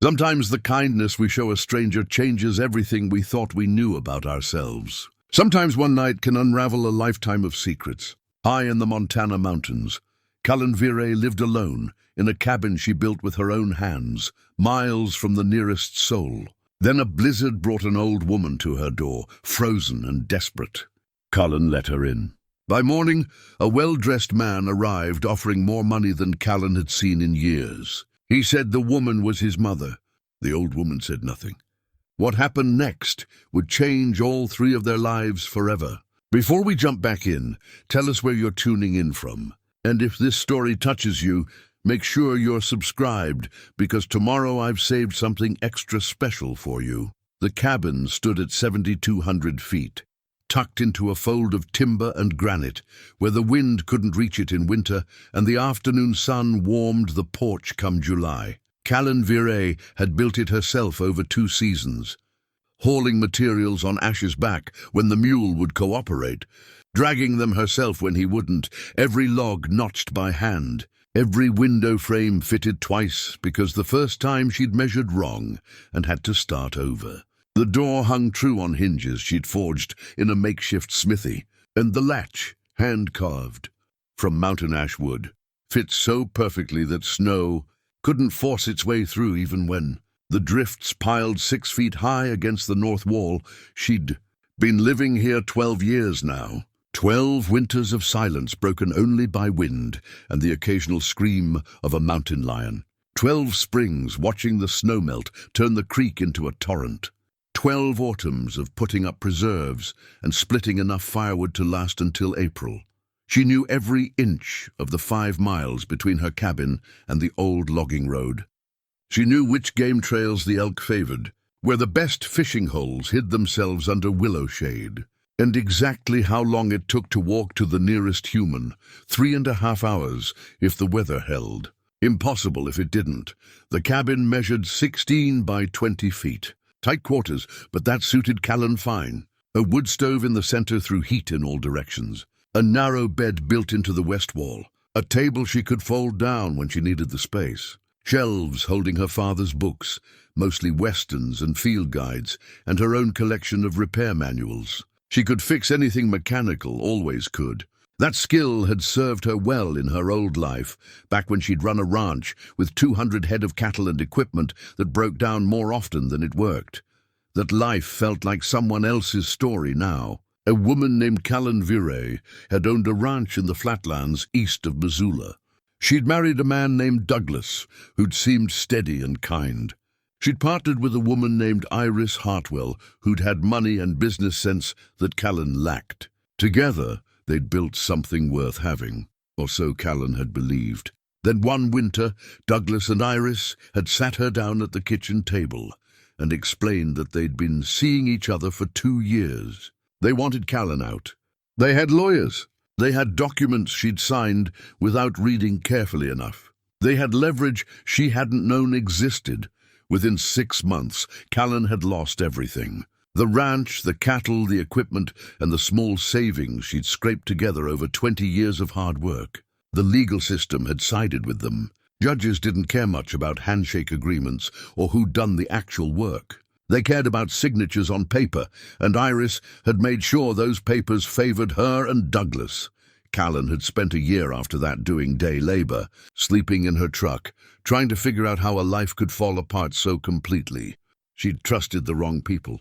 Sometimes the kindness we show a stranger changes everything we thought we knew about ourselves. Sometimes one night can unravel a lifetime of secrets. High in the Montana mountains, Callen Virey lived alone in a cabin she built with her own hands, miles from the nearest soul. Then a blizzard brought an old woman to her door, frozen and desperate. Callen let her in. By morning, a well-dressed man arrived offering more money than Callen had seen in years. He said the woman was his mother. The old woman said nothing. What happened next would change all three of their lives forever. Before we jump back in, tell us where you're tuning in from. And if this story touches you, make sure you're subscribed, because tomorrow I've saved something extra special for you. The cabin stood at 7,200 feet, tucked into a fold of timber and granite, where the wind couldn't reach it in winter and the afternoon sun warmed the porch come July. Callen Virey had built it herself over 2 seasons, hauling materials on Ash's back when the mule would cooperate, dragging them herself when he wouldn't, every log notched by hand, every window frame fitted twice because the first time she'd measured wrong and had to start over. The door hung true on hinges she'd forged in a makeshift smithy, and the latch, hand-carved from mountain ash wood, fit so perfectly that snow couldn't force its way through even when the drifts piled 6 feet high against the north wall. She'd been living here 12 years now. 12 winters of silence broken only by wind and the occasional scream of a mountain lion. 12 springs watching the snow melt turn the creek into a torrent. 12 autumns of putting up preserves and splitting enough firewood to last until April. She knew every inch of the 5 miles between her cabin and the old logging road. She knew which game trails the elk favored, where the best fishing holes hid themselves under willow shade, and exactly how long it took to walk to the nearest human, 3.5 hours if the weather held. Impossible if it didn't. The cabin measured 16 by 20 feet. Tight quarters, but that suited Callen fine. A wood stove in the center threw heat in all directions. A narrow bed built into the west wall. A table she could fold down when she needed the space. Shelves holding her father's books, mostly westerns and field guides, and her own collection of repair manuals. She could fix anything mechanical, always could. That skill had served her well in her old life, back when she'd run a ranch with 200 head of cattle and equipment that broke down more often than it worked. That life felt like someone else's story now. A woman named Callen Virey had owned a ranch in the flatlands east of Missoula. She'd married a man named Douglas, who'd seemed steady and kind. She'd partnered with a woman named Iris Hartwell, who'd had money and business sense that Callen lacked. Together, they'd built something worth having, or so Callen had believed. Then one winter, Douglas and Iris had sat her down at the kitchen table and explained that they'd been seeing each other for 2 years. They wanted Callen out. They had lawyers. They had documents she'd signed without reading carefully enough. They had leverage she hadn't known existed. Within 6 months, Callen had lost everything. The ranch, the cattle, the equipment, and the small savings she'd scraped together over 20 years of hard work. The legal system had sided with them. Judges didn't care much about handshake agreements or who'd done the actual work. They cared about signatures on paper, and Iris had made sure those papers favored her and Douglas. Callen had spent a year after that doing day labor, sleeping in her truck, trying to figure out how a life could fall apart so completely. She'd trusted the wrong people.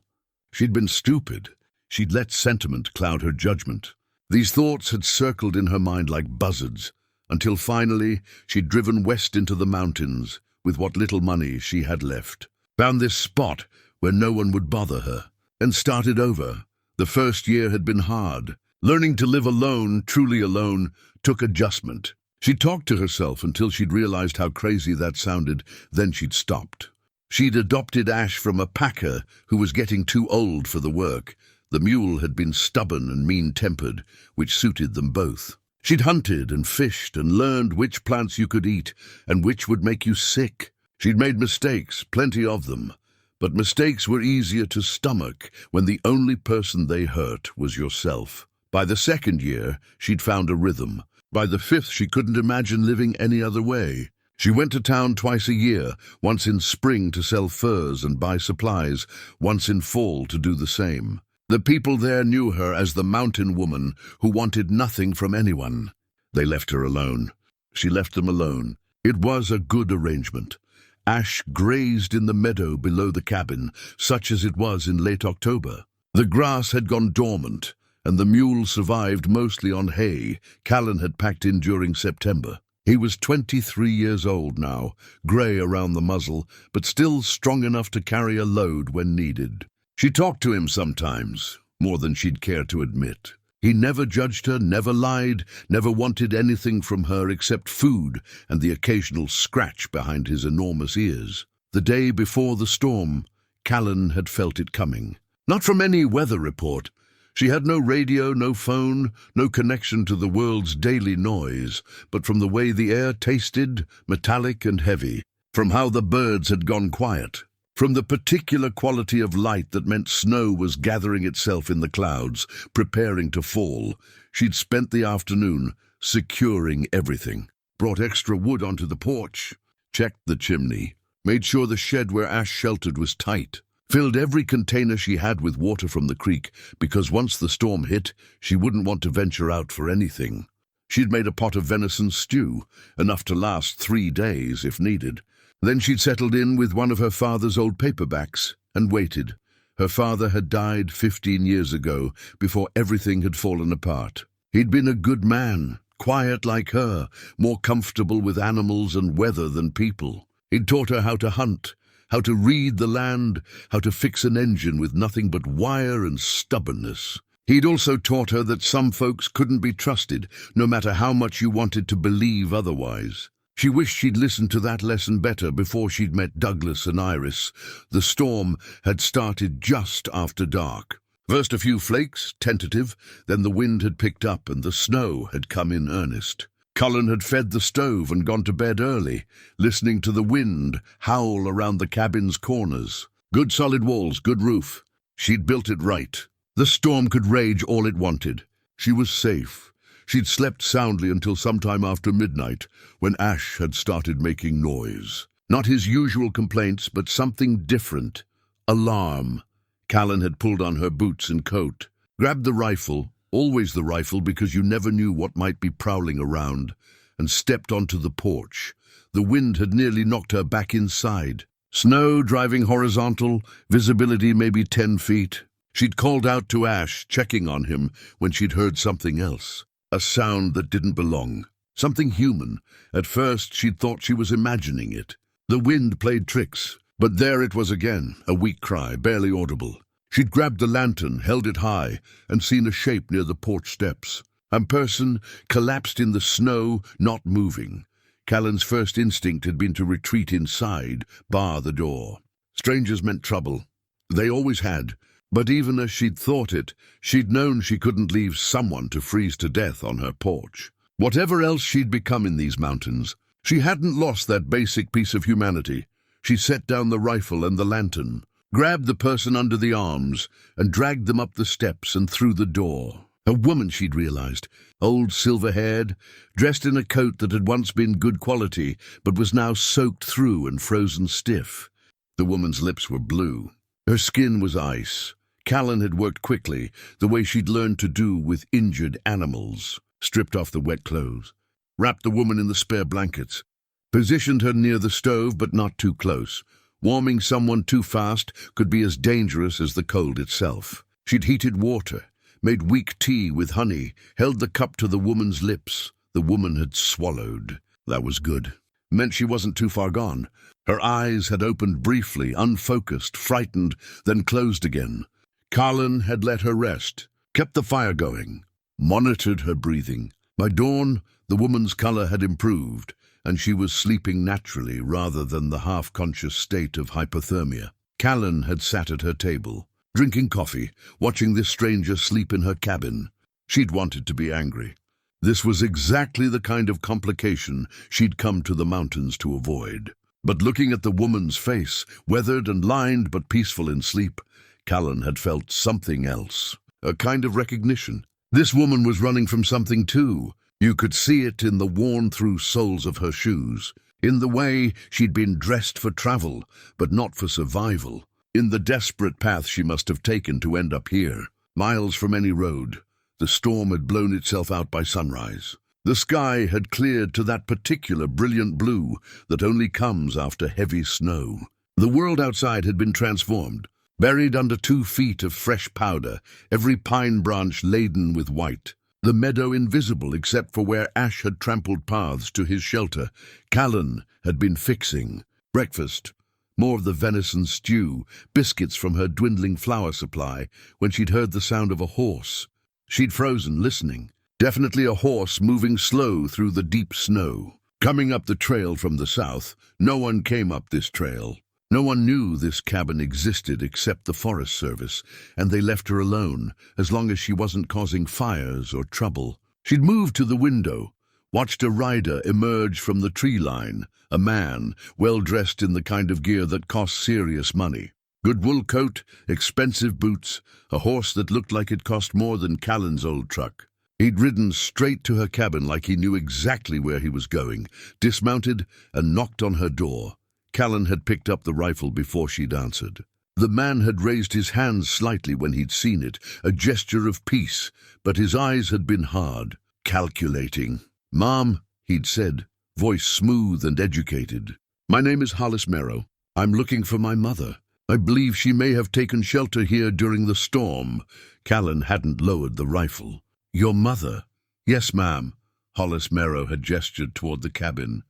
She'd been stupid. She'd let sentiment cloud her judgment. These thoughts had circled in her mind like buzzards, until finally she'd driven west into the mountains with what little money she had left. Found this spot where no one would bother her, and started over. The first year had been hard. Learning to live alone, truly alone, took adjustment. She talked to herself until she'd realized how crazy that sounded, then she'd stopped. She'd adopted Ash from a packer who was getting too old for the work. The mule had been stubborn and mean-tempered, which suited them both. She'd hunted and fished and learned which plants you could eat and which would make you sick. She'd made mistakes, plenty of them. But mistakes were easier to stomach when the only person they hurt was yourself. By the 2nd year, she'd found a rhythm. By the 5th, she couldn't imagine living any other way. She went to town twice a year, once in spring to sell furs and buy supplies, once in fall to do the same. The people there knew her as the mountain woman who wanted nothing from anyone. They left her alone. She left them alone. It was a good arrangement. Ash grazed in the meadow below the cabin, such as it was in late October. The grass had gone dormant, and the mule survived mostly on hay Callen had packed in during September. He was 23 years old now, grey around the muzzle, but still strong enough to carry a load when needed. She talked to him sometimes, more than she'd care to admit. He never judged her, never lied, never wanted anything from her except food and the occasional scratch behind his enormous ears. The day before the storm, Callen had felt it coming. Not from any weather report. She had no radio, no phone, no connection to the world's daily noise, but from the way the air tasted, metallic and heavy, from how the birds had gone quiet, from the particular quality of light that meant snow was gathering itself in the clouds, preparing to fall. She'd spent the afternoon securing everything. Brought extra wood onto the porch, checked the chimney, made sure the shed where Ash sheltered was tight, filled every container she had with water from the creek, because once the storm hit, she wouldn't want to venture out for anything. She'd made a pot of venison stew, enough to last 3 days if needed. Then she'd settled in with one of her father's old paperbacks and waited. Her father had died 15 years ago, before everything had fallen apart. He'd been a good man, quiet like her, more comfortable with animals and weather than people. He'd taught her how to hunt, how to read the land, how to fix an engine with nothing but wire and stubbornness. He'd also taught her that some folks couldn't be trusted, no matter how much you wanted to believe otherwise. She wished she'd listened to that lesson better before she'd met Douglas and Iris. The storm had started just after dark. First a few flakes, tentative, then the wind had picked up and the snow had come in earnest. Callen had fed the stove and gone to bed early, listening to the wind howl around the cabin's corners. Good solid walls, good roof. She'd built it right. The storm could rage all it wanted. She was safe. She'd slept soundly until sometime after midnight, when Ash had started making noise. Not his usual complaints, but something different. Alarm. Callen had pulled on her boots and coat, grabbed the rifle, always the rifle because you never knew what might be prowling around, and stepped onto the porch. The wind had nearly knocked her back inside. Snow driving horizontal, visibility maybe 10 feet. She'd called out to Ash, checking on him, when she'd heard something else. A sound that didn't belong. Something human. At first, she'd thought she was imagining it. The wind played tricks, but there it was again, a weak cry, barely audible. She'd grabbed the lantern, held it high, and seen a shape near the porch steps. A person collapsed in the snow, not moving. Callen's first instinct had been to retreat inside, bar the door. Strangers meant trouble. They always had. But even as she'd thought it, she'd known she couldn't leave someone to freeze to death on her porch. Whatever else she'd become in these mountains, she hadn't lost that basic piece of humanity. She set down the rifle and the lantern, grabbed the person under the arms, and dragged them up the steps and through the door. A woman, she'd realized, old silver-haired, dressed in a coat that had once been good quality, but was now soaked through and frozen stiff. The woman's lips were blue. Her skin was ice. Callen had worked quickly, the way she'd learned to do with injured animals. Stripped off the wet clothes, wrapped the woman in the spare blankets, positioned her near the stove but not too close. Warming someone too fast could be as dangerous as the cold itself. She'd heated water, made weak tea with honey, held the cup to the woman's lips. The woman had swallowed. That was good. Meant she wasn't too far gone. Her eyes had opened briefly, unfocused, frightened, then closed again. Callen had let her rest, kept the fire going, monitored her breathing. By dawn, the woman's color had improved, and she was sleeping naturally rather than the half-conscious state of hypothermia. Callen had sat at her table, drinking coffee, watching this stranger sleep in her cabin. She'd wanted to be angry. This was exactly the kind of complication she'd come to the mountains to avoid. But looking at the woman's face, weathered and lined but peaceful in sleep, Callen had felt something else, a kind of recognition. This woman was running from something too. You could see it in the worn-through soles of her shoes, In the way, she'd been dressed for travel, but not for survival. In the desperate path she must have taken to end up here, miles from any road. The storm had blown itself out by sunrise. The sky had cleared to that particular brilliant blue that only comes after heavy snow. The world outside had been transformed, buried under 2 feet of fresh powder, every pine branch laden with white. The meadow invisible except for where ash had trampled paths to his shelter. Callen had been fixing breakfast, more of the venison stew, biscuits from her dwindling flour supply, when she'd heard the sound of a horse. She'd frozen, listening. Definitely a horse moving slow through the deep snow. Coming up the trail from the south, no one came up this trail. No one knew this cabin existed except the Forest Service, and they left her alone, as long as she wasn't causing fires or trouble. She'd moved to the window, watched a rider emerge from the tree line, a man, well-dressed in the kind of gear that costs serious money. Good wool coat, expensive boots, a horse that looked like it cost more than Callen's old truck. He'd ridden straight to her cabin like he knew exactly where he was going, dismounted and knocked on her door. Callen had picked up the rifle before she'd answered. The man had raised his hands slightly when he'd seen it, a gesture of peace, but his eyes had been hard, calculating. "Mom," he'd said, voice smooth and educated. "My name is Hollis Merrow. I'm looking for my mother. I believe she may have taken shelter here during the storm." Callen hadn't lowered the rifle. "Your mother?" "Yes, ma'am." Hollis Merrow had gestured toward the cabin.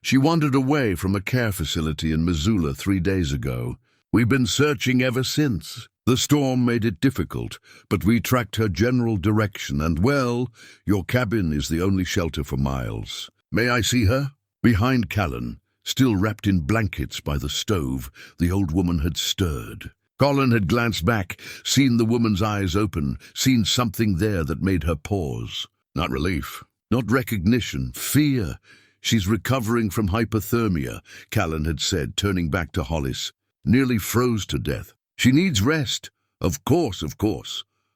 "She wandered away from a care facility in Missoula 3 days ago. We've been searching ever since. The storm made it difficult, but we tracked her general direction and, well, your cabin is the only shelter for miles. May I see her?" Behind Callen, still wrapped in blankets by the stove, the old woman had stirred. Callen had glanced back, seen the woman's eyes open, seen something there that made her pause. Not relief, not recognition, fear. "She's recovering from hypothermia," Callen had said, turning back to Hollis. "Nearly froze to death. She needs rest." Of course.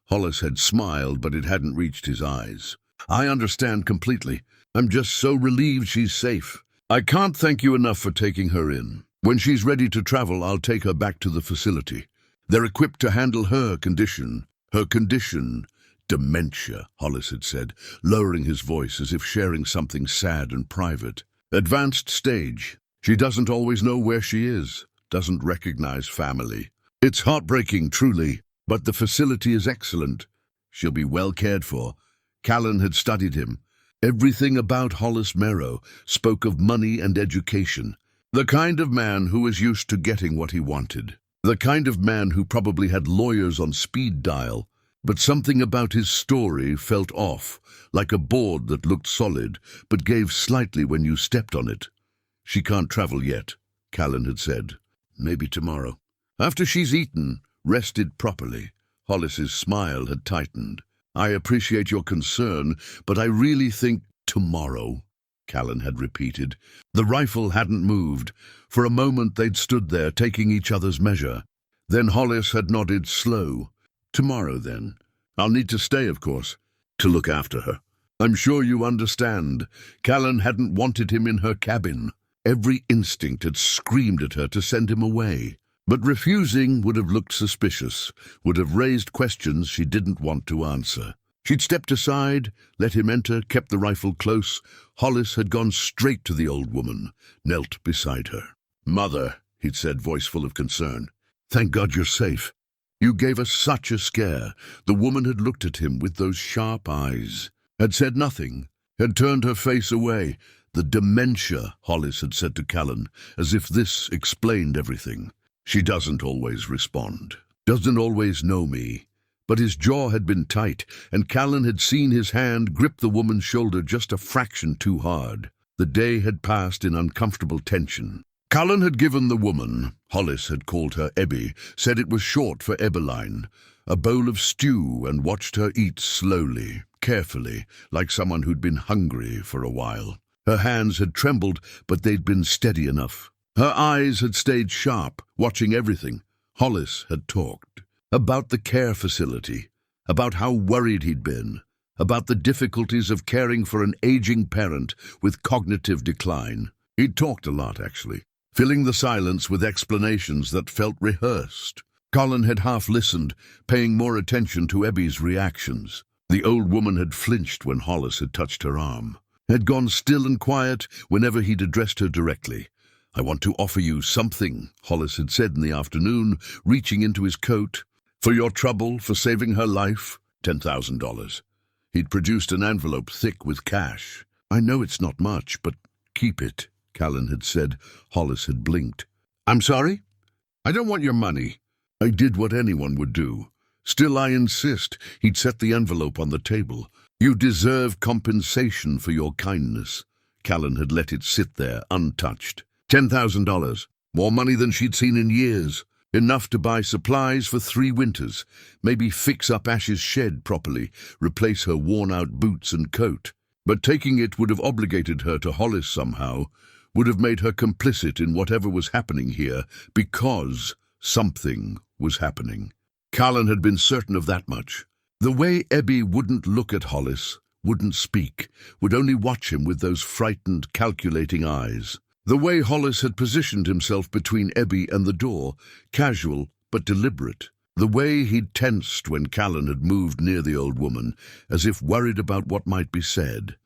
Hollis had smiled, but it hadn't reached his eyes. "I understand completely. I'm just so relieved she's safe. I can't thank you enough for taking her in. When she's ready to travel, I'll take her back to the facility. They're equipped to handle her condition. Her condition, dementia," Hollis had said, lowering his voice as if sharing something sad and private. "Advanced stage. She doesn't always know where she is, doesn't recognize family. It's heartbreaking, truly, but the facility is excellent. She'll be well cared for." Callen had studied him. Everything about Hollis Merrow spoke of money and education. The kind of man who was used to getting what he wanted. The kind of man who probably had lawyers on speed dial. But something about his story felt off, like a board that looked solid, but gave slightly when you stepped on it. "She can't travel yet," Callen had said. "Maybe tomorrow. After she's eaten, rested properly." Hollis's smile had tightened. "I appreciate your concern, but I really think tomorrow," Callen had repeated. The rifle hadn't moved. For a moment they'd stood there, taking each other's measure. Then Hollis had nodded slow. "Tomorrow, then. I'll need to stay, of course, to look after her. I'm sure you understand." Callen hadn't wanted him in her cabin. Every instinct had screamed at her to send him away. But refusing would have looked suspicious, would have raised questions she didn't want to answer. She'd stepped aside, let him enter, kept the rifle close. Hollis had gone straight to the old woman, knelt beside her. "Mother," he'd said, voice full of concern. "Thank God you're safe. You gave us such a scare." The woman had looked at him with those sharp eyes, had said nothing, had turned her face away. "The dementia," Hollis had said to Callen, as if this explained everything. "She doesn't always respond, doesn't always know me." But his jaw had been tight, and Callen had seen his hand grip the woman's shoulder just a fraction too hard. The day had passed in uncomfortable tension. Callen had given the woman, Hollis had called her Ebby, said it was short for Ebeline, a bowl of stew and watched her eat slowly, carefully, like someone who'd been hungry for a while. Her hands had trembled, but they'd been steady enough. Her eyes had stayed sharp, watching everything. Hollis had talked about the care facility, about how worried he'd been, about the difficulties of caring for an aging parent with cognitive decline. He'd talked a lot, actually, filling the silence with explanations that felt rehearsed. Callen had half listened, paying more attention to Ebby's reactions. The old woman had flinched when Hollis had touched her arm, had gone still and quiet whenever he'd addressed her directly. "I want to offer you something," Hollis had said in the afternoon, reaching into his coat. "For your trouble, for saving her life, $10,000. He'd produced an envelope thick with cash. "I know it's not much, but keep it," Callen had said. Hollis had blinked. "I'm sorry? I don't want your money." "I did what anyone would do. Still, I insist." He'd set the envelope on the table. "You deserve compensation for your kindness." Callen had let it sit there, untouched. $10,000. More money than she'd seen in years. Enough to buy supplies for 3 winters, maybe fix up Ash's shed properly, replace her worn-out boots and coat. But taking it would have obligated her to Hollis somehow, would have made her complicit in whatever was happening here, because something was happening. Callen had been certain of that much. The way Ebby wouldn't look at Hollis, wouldn't speak, would only watch him with those frightened, calculating eyes. The way Hollis had positioned himself between Ebby and the door, casual but deliberate. The way he'd tensed when Callen had moved near the old woman, as if worried about what might be said.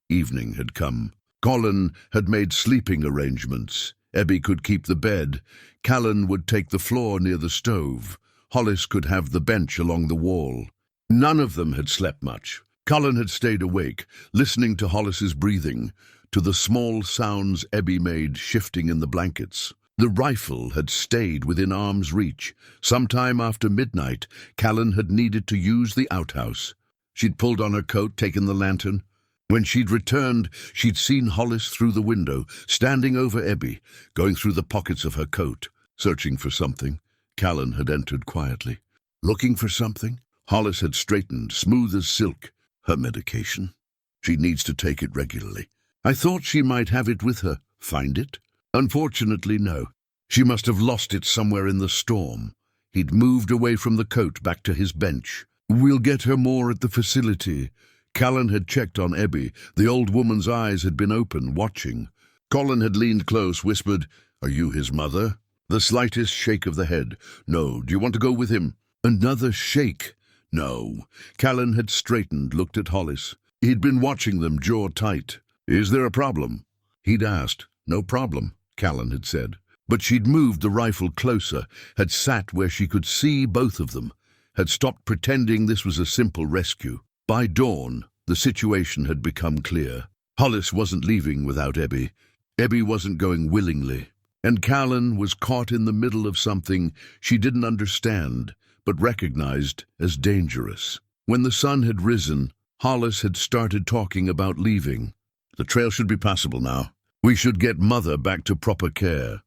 Evening had come. Callen had made sleeping arrangements. Ebby could keep the bed. Callen would take the floor near the stove. Hollis could have the bench along the wall. None of them had slept much. Callen had stayed awake, listening to Hollis's breathing, to the small sounds Ebby made shifting in the blankets. The rifle had stayed within arm's reach. Sometime after midnight, Callen had needed to use the outhouse. She'd pulled on her coat, taken the lantern. When she'd returned, she'd seen Hollis through the window, standing over Ebby, going through the pockets of her coat, searching for something. Callen had entered quietly. Looking for something? Hollis had straightened, smooth as silk. Her medication. She needs to take it regularly. I thought she might have it with her. Find it? Unfortunately, no. She must have lost it somewhere in the storm. He'd moved away from the coat back to his bench. We'll get her more at the facility. Callen had checked on Ebby. The old woman's eyes had been open, watching. Callen had leaned close, whispered, "Are you his mother?" The slightest shake of the head. "No. Do you want to go with him?" Another shake. No. Callen had straightened, looked at Hollis. He'd been watching them, jaw tight. "Is there a problem?" He'd asked. "No problem," Callen had said. But she'd moved the rifle closer, had sat where she could see both of them, had stopped pretending this was a simple rescue. By dawn, the situation had become clear. Hollis wasn't leaving without Ebby. Ebby wasn't going willingly. And Callen was caught in the middle of something she didn't understand, but recognized as dangerous. When the sun had risen, Hollis had started talking about leaving. "The trail should be passable now. We should get Mother back to proper care."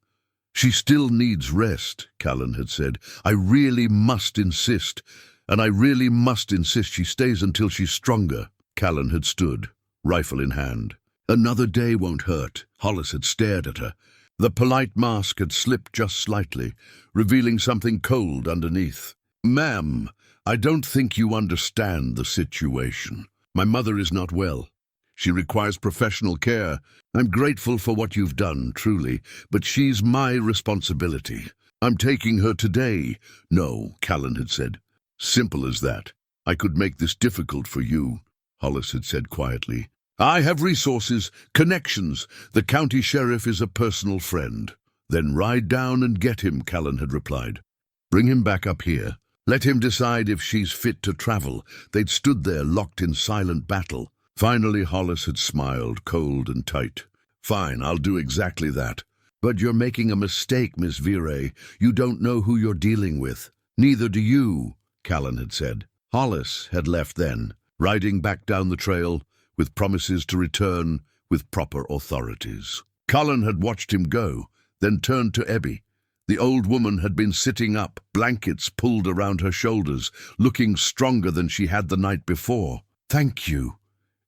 "She still needs rest," Callen had said. "I really must insist, and I really must insist she stays until she's stronger." Callen had stood, rifle in hand. "Another day won't hurt." Hollis had stared at her. The polite mask had slipped just slightly, revealing something cold underneath. "Ma'am, I don't think you understand the situation. My mother is not well. She requires professional care. I'm grateful for what you've done, truly, but she's my responsibility. I'm taking her today." "No," Callen had said. "Simple as that. I could make this difficult for you," Hollis had said quietly. "I have resources, connections. The county sheriff is a personal friend." "Then ride down and get him," Callen had replied. "Bring him back up here. Let him decide if she's fit to travel." They'd stood there, locked in silent battle. Finally, Hollis had smiled, cold and tight. "Fine, I'll do exactly that. But you're making a mistake, Miss Virey. You don't know who you're dealing with." "Neither do you," Callen had said. Hollis had left then, riding back down the trail, with promises to return with proper authorities. Callen had watched him go, then turned to Ebby. The old woman had been sitting up, blankets pulled around her shoulders, looking stronger than she had the night before. "Thank you,"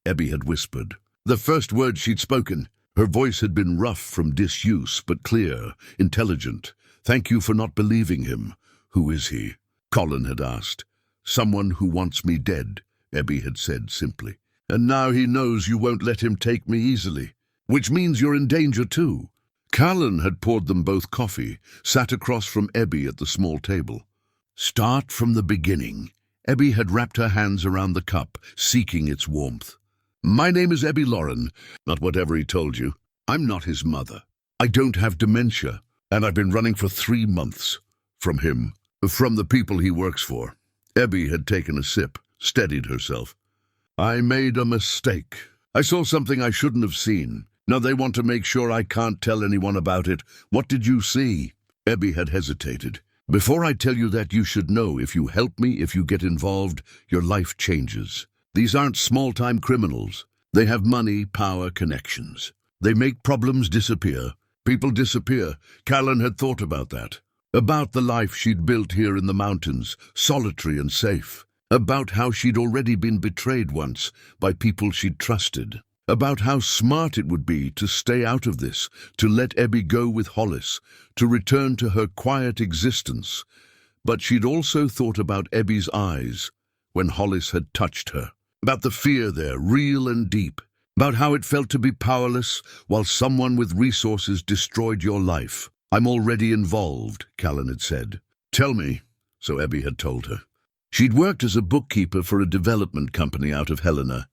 Ebby had whispered. The first word she'd spoken. Her voice had been rough from disuse, but clear, intelligent. "Thank you for not believing him." "Who is he?" Callen had asked. "Someone who wants me dead," Ebby had said simply. "And now he knows you won't let him take me easily." which means you're in danger too. Callen had poured them both coffee, sat across from Ebby at the small table. Start from the beginning. Ebby had wrapped her hands around the cup, seeking its warmth. My name is Ebby Lauren, not whatever he told you. I'm not his mother. I don't have dementia, and I've been running for 3 months. From him, from the people he works for. Ebby had taken a sip, steadied herself. I made a mistake. I saw something I shouldn't have seen. Now they want to make sure I can't tell anyone about it. What did you see? Ebby had hesitated. Before I tell you that, you should know if you help me, if you get involved, your life changes. These aren't small-time criminals. They have money, power, connections. They make problems disappear. People disappear. Callen had thought about that. About the life she'd built here in the mountains, solitary and safe. About how she'd already been betrayed once by people she'd trusted. About how smart it would be to stay out of this, to let Ebby go with Hollis, to return to her quiet existence. But she'd also thought about Ebby's eyes when Hollis had touched her. About the fear there, real and deep. About how it felt to be powerless while someone with resources destroyed your life. I'm already involved, Callen had said. Tell me, so Ebby had told her. She'd worked as a bookkeeper for a development company out of Helena,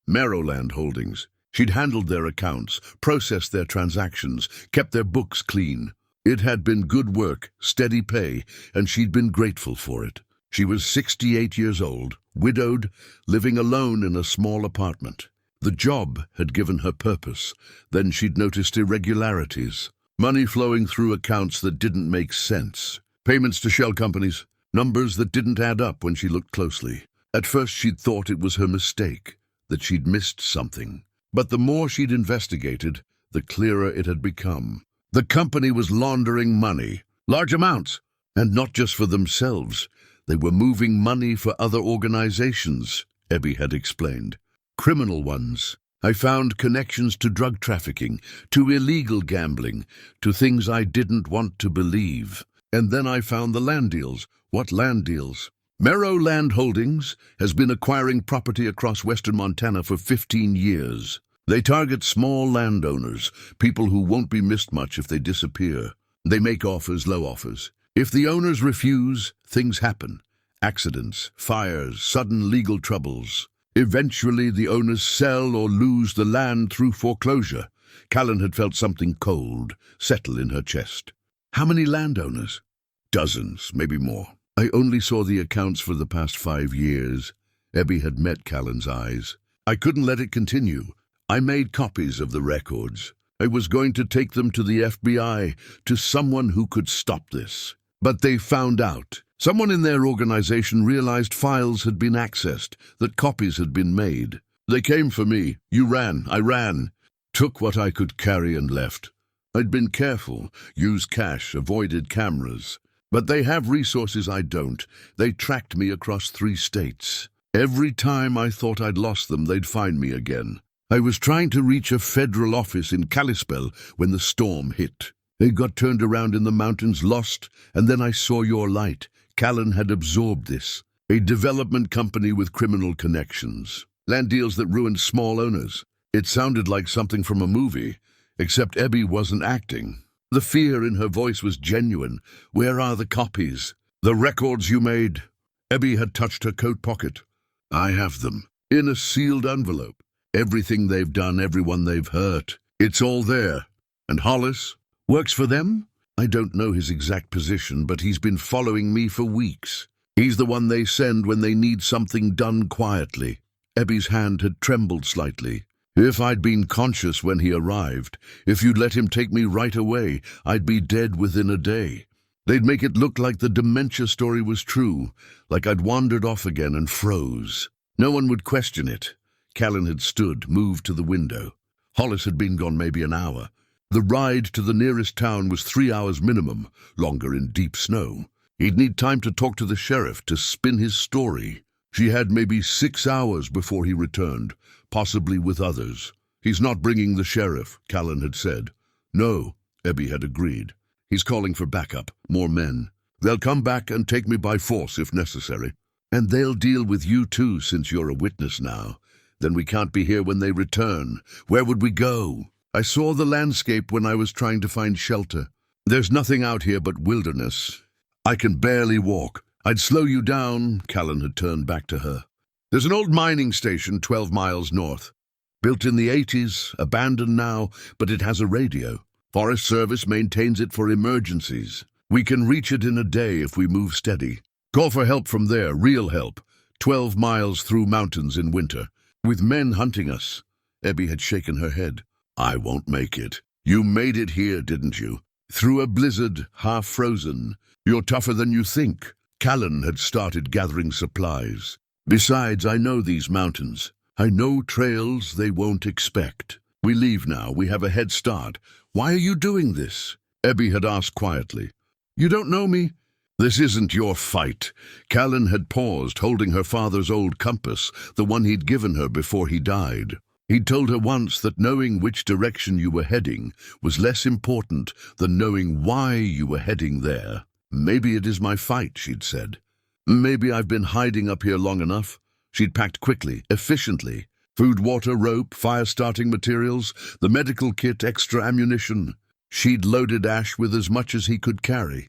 Meadowland Holdings. She'd handled their accounts, processed their transactions, kept their books clean. It had been good work, steady pay, and she'd been grateful for it. She was 68 years old, widowed, living alone in a small apartment. The job had given her purpose. Then she'd noticed irregularities. Money flowing through accounts that didn't make sense. Payments to shell companies. Numbers that didn't add up when she looked closely. At first she'd thought it was her mistake, that she'd missed something. But the more she'd investigated, the clearer it had become. The company was laundering money, large amounts, and not just for themselves. They were moving money for other organizations, Ebby had explained. Criminal ones. I found connections to drug trafficking, to illegal gambling, to things I didn't want to believe. And then I found the land deals. What land deals? Meadowland Holdings has been acquiring property across western Montana for 15 years. They target small landowners, people who won't be missed much if they disappear. They make offers, low offers. If the owners refuse, things happen. Accidents, fires, sudden legal troubles. Eventually, the owners sell or lose the land through foreclosure. Callen had felt something cold settle in her chest. How many landowners? Dozens, maybe more. I only saw the accounts for the past 5 years. Ebby had met Callen's eyes. I couldn't let it continue. I made copies of the records. I was going to take them to the FBI, to someone who could stop this. But they found out. Someone in their organization realized files had been accessed, that copies had been made. They came for me. You ran. I ran. Took what I could carry and left. I'd been careful, used cash, avoided cameras. But they have resources I don't. They tracked me across 3 states. Every time I thought I'd lost them, they'd find me again. I was trying to reach a federal office in Kalispell when the storm hit. They got turned around in the mountains, lost, and then I saw your light. Callen had absorbed this. A development company with criminal connections. Land deals that ruined small owners. It sounded like something from a movie, except Ebby wasn't acting. The fear in her voice was genuine. Where are the copies? The records you made? Ebby had touched her coat pocket. I have them. In a sealed envelope. Everything they've done, everyone they've hurt. It's all there. And Hollis? Works for them? I don't know his exact position, but he's been following me for weeks. He's the one they send when they need something done quietly. Ebby's hand had trembled slightly. If I'd been conscious when he arrived, if you'd let him take me right away, I'd be dead within a day. They'd make it look like the dementia story was true, like I'd wandered off again and froze. No one would question it. Callen had stood, moved to the window. Hollis had been gone maybe an hour. The ride to the nearest town was 3 hours minimum, longer in deep snow. He'd need time to talk to the sheriff, to spin his story. She had maybe 6 hours before he returned, possibly with others. He's not bringing the sheriff, Callen had said. No, Ebby had agreed. He's calling for backup, more men. They'll come back and take me by force if necessary. And they'll deal with you too, since you're a witness now. Then we can't be here when they return. Where would we go? I saw the landscape when I was trying to find shelter. There's nothing out here but wilderness. I can barely walk. I'd slow you down, Callen had turned back to her. There's an old mining station 12 miles north. Built in the 80s, abandoned now, but it has a radio. Forest Service maintains it for emergencies. We can reach it in a day if we move steady. Call for help from there, real help. 12 miles through mountains in winter, with men hunting us. Abby had shaken her head. I won't make it. You made it here, didn't you? Through a blizzard, half frozen. You're tougher than you think. Callen had started gathering supplies. Besides, I know these mountains. I know trails they won't expect. We leave now. We have a head start. Why are you doing this? Abby had asked quietly. You don't know me? This isn't your fight. Callen had paused, holding her father's old compass, the one he'd given her before he died. He'd told her once that knowing which direction you were heading was less important than knowing why you were heading there. Maybe it is my fight, she'd said. Maybe I've been hiding up here long enough. She'd packed quickly, efficiently. Food, water, rope, fire-starting materials, the medical kit, extra ammunition. She'd loaded Ash with as much as he could carry.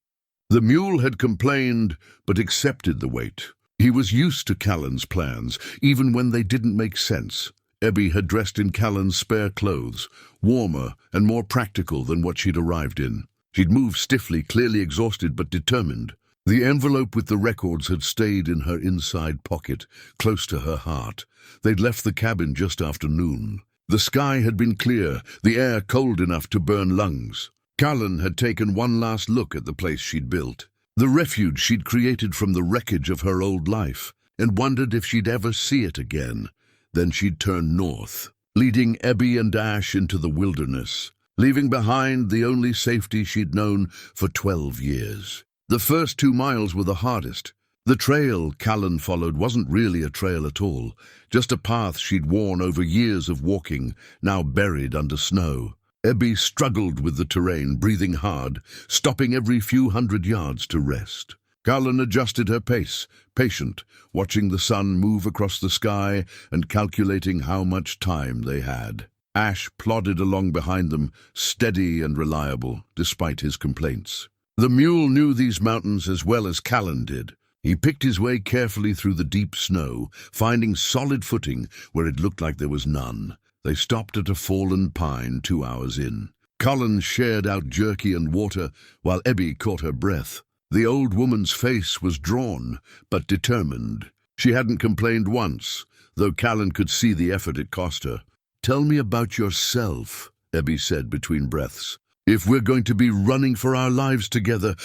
The mule had complained, but accepted the weight. He was used to Callen's plans, even when they didn't make sense. Abby had dressed in Callen's spare clothes, warmer and more practical than what she'd arrived in. She'd moved stiffly, clearly exhausted but determined. The envelope with the records had stayed in her inside pocket, close to her heart. They'd left the cabin just after noon. The sky had been clear, the air cold enough to burn lungs. Callen had taken one last look at the place she'd built, the refuge she'd created from the wreckage of her old life, and wondered if she'd ever see it again. Then she'd turn north, leading Abby and Ash into the wilderness, leaving behind the only safety she'd known for 12 years. The first 2 miles were the hardest. The trail Callen followed wasn't really a trail at all, just a path she'd worn over years of walking, now buried under snow. Abby struggled with the terrain, breathing hard, stopping every few hundred yards to rest. Callen adjusted her pace, patient, watching the sun move across the sky and calculating how much time they had. Ash plodded along behind them, steady and reliable, despite his complaints. The mule knew these mountains as well as Callen did. He picked his way carefully through the deep snow, finding solid footing where it looked like there was none. They stopped at a fallen pine 2 hours in. Callen shared out jerky and water, while Abby caught her breath. The old woman's face was drawn, but determined. She hadn't complained once, though Callen could see the effort it cost her. Tell me about yourself, Abby said between breaths. If we're going to be running for our lives together,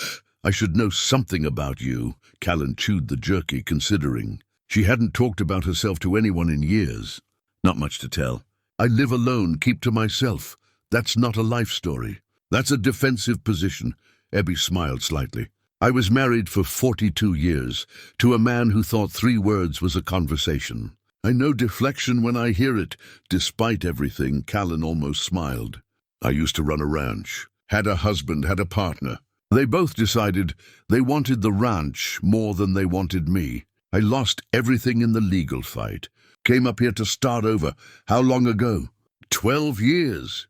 I should know something about you. Callen chewed the jerky, considering. She hadn't talked about herself to anyone in years. Not much to tell. I live alone, keep to myself. That's not a life story. That's a defensive position. Abby smiled slightly. I was married for 42 years, to a man who thought 3 words was a conversation. I know deflection when I hear it. Despite everything, Callen almost smiled. I used to run a ranch. Had a husband, had a partner. They both decided they wanted the ranch more than they wanted me. I lost everything in the legal fight. Came up here to start over. How long ago? 12 years.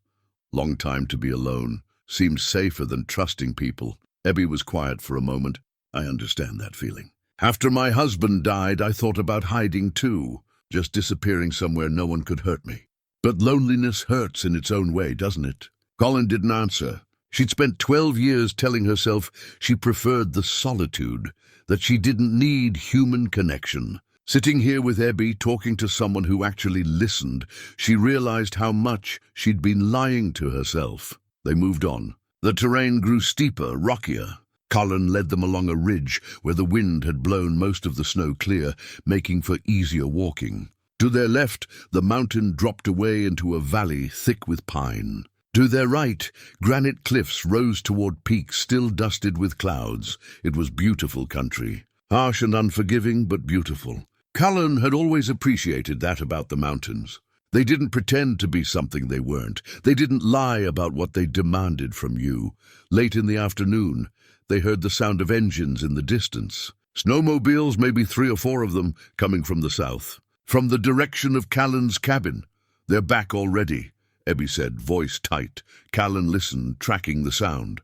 Long time to be alone. Seemed safer than trusting people. Abby was quiet for a moment. I understand that feeling. After my husband died, I thought about hiding too. Just disappearing somewhere no one could hurt me. But loneliness hurts in its own way, doesn't it? Callen didn't answer. She'd spent 12 years telling herself she preferred the solitude, that she didn't need human connection. Sitting here with Abby, talking to someone who actually listened, she realized how much she'd been lying to herself. They moved on. The terrain grew steeper, rockier. Callen led them along a ridge where the wind had blown most of the snow clear, making for easier walking. To their left, the mountain dropped away into a valley thick with pine. To their right, granite cliffs rose toward peaks still dusted with clouds. It was beautiful country. Harsh and unforgiving, but beautiful. Callen had always appreciated that about the mountains. They didn't pretend to be something they weren't. They didn't lie about what they demanded from you. Late in the afternoon, they heard the sound of engines in the distance. Snowmobiles, maybe 3 or 4 of them, coming from the south. From the direction of Callen's cabin. They're back already. Ebby said, voice tight. Callen listened, tracking the sound.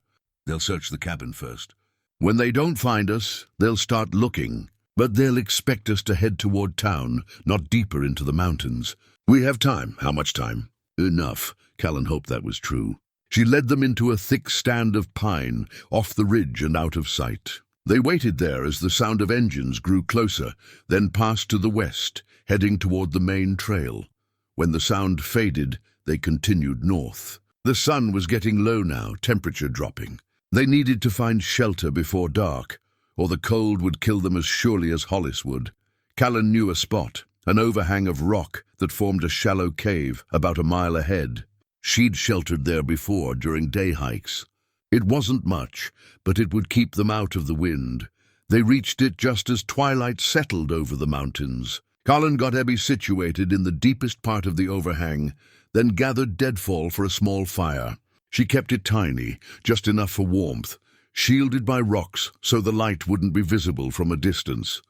They'll search the cabin first. When they don't find us, they'll start looking. But they'll expect us to head toward town, not deeper into the mountains. We have time. How much time? Enough. Callen hoped that was true. She led them into a thick stand of pine, off the ridge and out of sight. They waited there as the sound of engines grew closer, then passed to the west, heading toward the main trail. When the sound faded, they continued north. The sun was getting low now, temperature dropping. They needed to find shelter before dark, or the cold would kill them as surely as Hollis would. Callen knew a spot, an overhang of rock that formed a shallow cave about a mile ahead. She'd sheltered there before during day hikes. It wasn't much, but it would keep them out of the wind. They reached it just as twilight settled over the mountains. Callen got Ebby situated in the deepest part of the overhang, then gathered deadfall for a small fire. She kept it tiny, just enough for warmth, shielded by rocks so the light wouldn't be visible from a distance.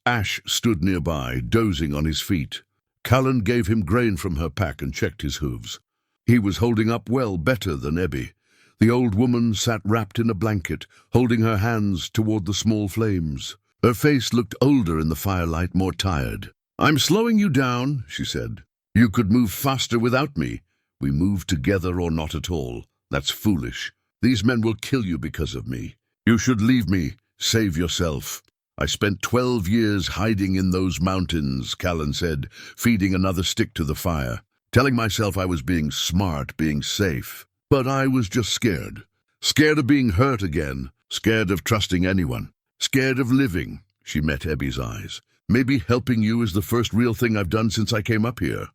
Ash stood nearby, dozing on his feet. Callen gave him grain from her pack and checked his hooves. He was holding up well, better than Ebby. The old woman sat wrapped in a blanket, holding her hands toward the small flames. Her face looked older in the firelight, more tired. "I'm slowing you down," she said. "You could move faster without me. We move together or not at all. That's foolish. These men will kill you because of me. You should leave me. Save yourself." "I spent 12 years hiding in those mountains," Callen said, feeding another stick to the fire. "Telling myself I was being smart, being safe. But I was just scared. Scared of being hurt again. Scared of trusting anyone. Scared of living." She met Ebby's eyes. "Maybe helping you is the first real thing I've done since I came up here."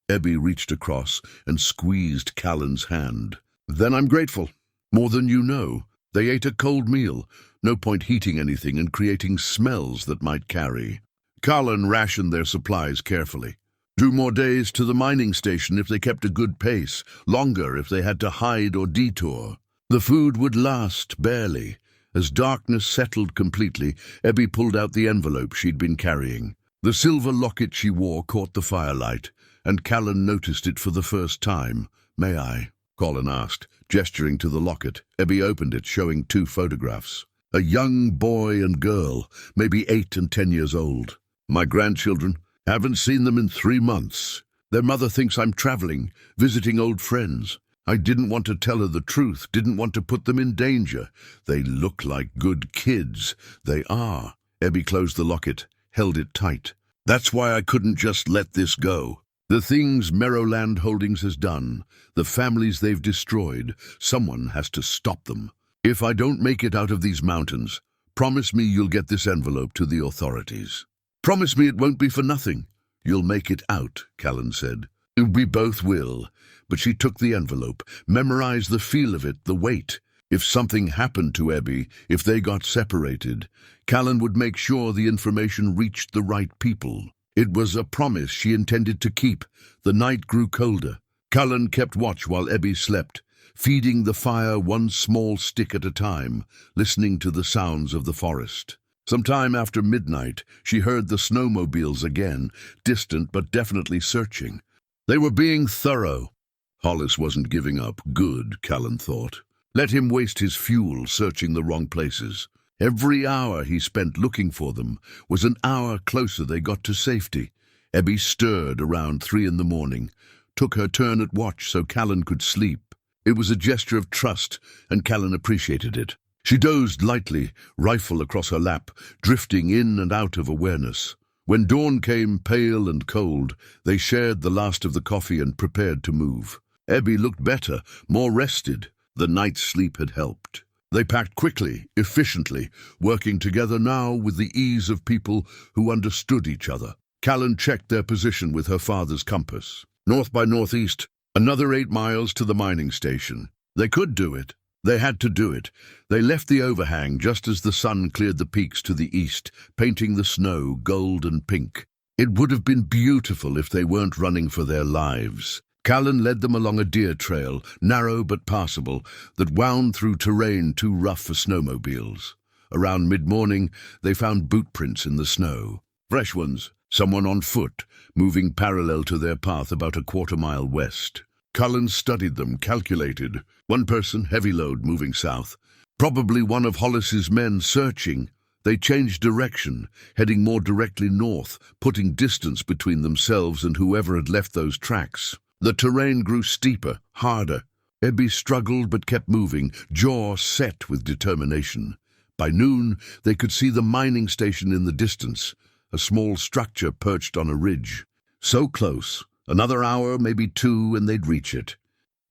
Ebby reached across and squeezed Callen's hand. "Then I'm grateful. More than you know. They ate a cold meal. No point heating anything and creating smells that might carry." Callen rationed their supplies carefully. 2 more days to the mining station if they kept a good pace, longer if they had to hide or detour. The food would last, barely. As darkness settled completely, Ebby pulled out the envelope she'd been carrying. The silver locket she wore caught the firelight, and Callen noticed it for the first time. "May I?" Callen asked, gesturing to the locket. Ebby opened it, showing 2 photographs. A young boy and girl, maybe 8 and 10 years old. "My grandchildren. Haven't seen them in 3 months. Their mother thinks I'm traveling, visiting old friends. I didn't want to tell her the truth, didn't want to put them in danger. They look like good kids. They are." Ebby closed the locket, held it tight. "That's why I couldn't just let this go. The things Merrowland Holdings has done, the families they've destroyed, someone has to stop them. If I don't make it out of these mountains, promise me you'll get this envelope to the authorities. Promise me it won't be for nothing." "You'll make it out," Callen said. "We both will." But she took the envelope, memorized the feel of it, the weight. If something happened to Ebby, if they got separated, Callen would make sure the information reached the right people. It was a promise she intended to keep. The night grew colder. Callen kept watch while Ebby slept, feeding the fire 1 small stick at a time, listening to the sounds of the forest. Sometime after midnight, she heard the snowmobiles again, distant but definitely searching. They were being thorough. Hollis wasn't giving up. Good, Callen thought. Let him waste his fuel searching the wrong places. Every hour he spent looking for them was an hour closer they got to safety. Ebby stirred around 3 in the morning, took her turn at watch so Callen could sleep. It was a gesture of trust, and Callen appreciated it. She dozed lightly, rifle across her lap, drifting in and out of awareness. When dawn came, pale and cold, they shared the last of the coffee and prepared to move. Ebby looked better, more rested. The night's sleep had helped. They packed quickly, efficiently, working together now with the ease of people who understood each other. Callen checked their position with her father's compass. North by northeast, another 8 miles to the mining station. They could do it. They had to do it. They left the overhang just as the sun cleared the peaks to the east, painting the snow gold and pink. It would have been beautiful if they weren't running for their lives. Callen led them along a deer trail, narrow but passable, that wound through terrain too rough for snowmobiles. Around mid-morning, they found boot prints in the snow. Fresh ones, someone on foot, moving parallel to their path about a 1/4 mile west. Callen studied them, calculated. One person, heavy load, moving south. Probably one of Hollis's men searching. They changed direction, heading more directly north, putting distance between themselves and whoever had left those tracks. The terrain grew steeper, harder. Ebby struggled but kept moving, jaw set with determination. By noon, they could see the mining station in the distance, a small structure perched on a ridge. So close, another hour, maybe two, and they'd reach it.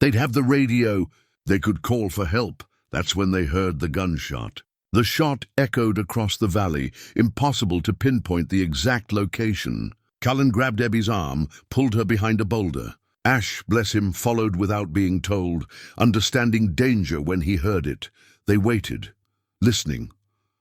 They'd have the radio. They could call for help. That's when they heard the gunshot. The shot echoed across the valley, impossible to pinpoint the exact location. Callen grabbed Ebby's arm, pulled her behind a boulder. Ash, bless him, followed without being told, understanding danger when he heard it. They waited, listening.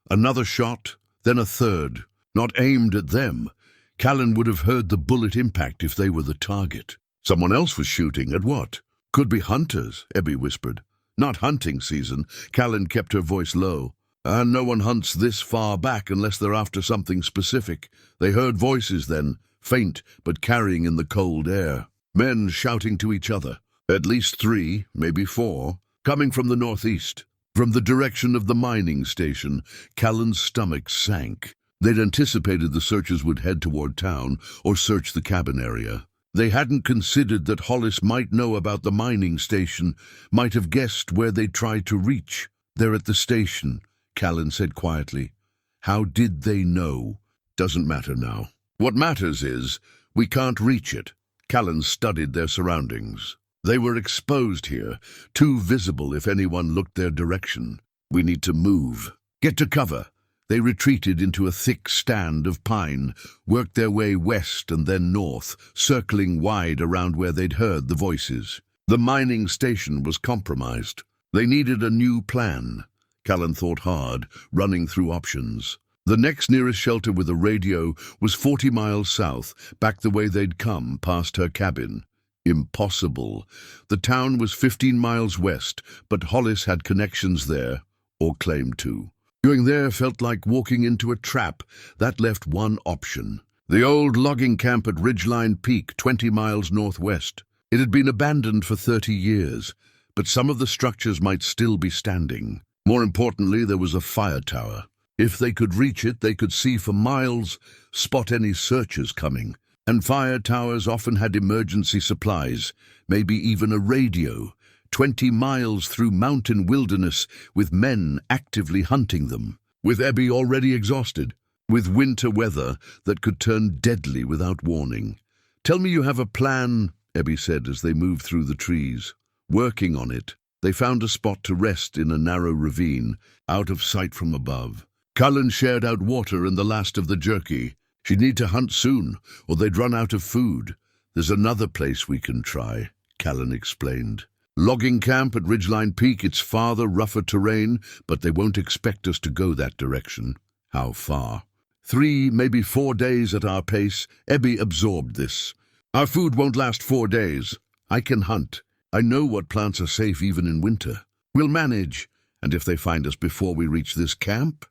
Another shot, then a third. Not aimed at them. Callen would have heard the bullet impact if they were the target. Someone else was shooting. At what? Could be hunters, Ebby whispered. Not hunting season. Callen kept her voice low. And no one hunts this far back unless they're after something specific. They heard voices then, faint but carrying in the cold air. Men shouting to each other. At least 3, maybe 4, coming from the northeast. From the direction of the mining station, Callen's stomach sank. They'd anticipated the searchers would head toward town or search the cabin area. They hadn't considered that Hollis might know about the mining station, might have guessed where they'd tried to reach. They're at the station, Callen said quietly. How did they know? Doesn't matter now. What matters is, we can't reach it. Callen studied their surroundings. They were exposed here, too visible if anyone looked their direction. We need to move. Get to cover. They retreated into a thick stand of pine, worked their way west and then north, circling wide around where they'd heard the voices. The mining station was compromised. They needed a new plan. Callen thought hard, running through options. The next nearest shelter with a radio was 40 miles south, back the way they'd come, past her cabin. Impossible. The town was 15 miles west, but Hollis had connections there, or claimed to. Going there felt like walking into a trap. That left one option. The old logging camp at Ridgeline Peak, 20 miles northwest. It had been abandoned for 30 years, but some of the structures might still be standing. More importantly, there was a fire tower. If they could reach it, they could see for miles, spot any searchers coming. And fire towers often had emergency supplies, maybe even a radio, 20 miles through mountain wilderness with men actively hunting them. With Ebby already exhausted, with winter weather that could turn deadly without warning. Tell me you have a plan, Ebby said as they moved through the trees. Working on it, they found a spot to rest in a narrow ravine, out of sight from above. Callen shared out water and the last of the jerky. She'd need to hunt soon, or they'd run out of food. There's another place we can try, Callen explained. Logging camp at Ridgeline Peak, it's farther, rougher terrain, but they won't expect us to go that direction. How far? 3, maybe 4 days at our pace. Ebby absorbed this. Our food won't last 4 days. I can hunt. I know what plants are safe even in winter. We'll manage. And if they find us before we reach this camp?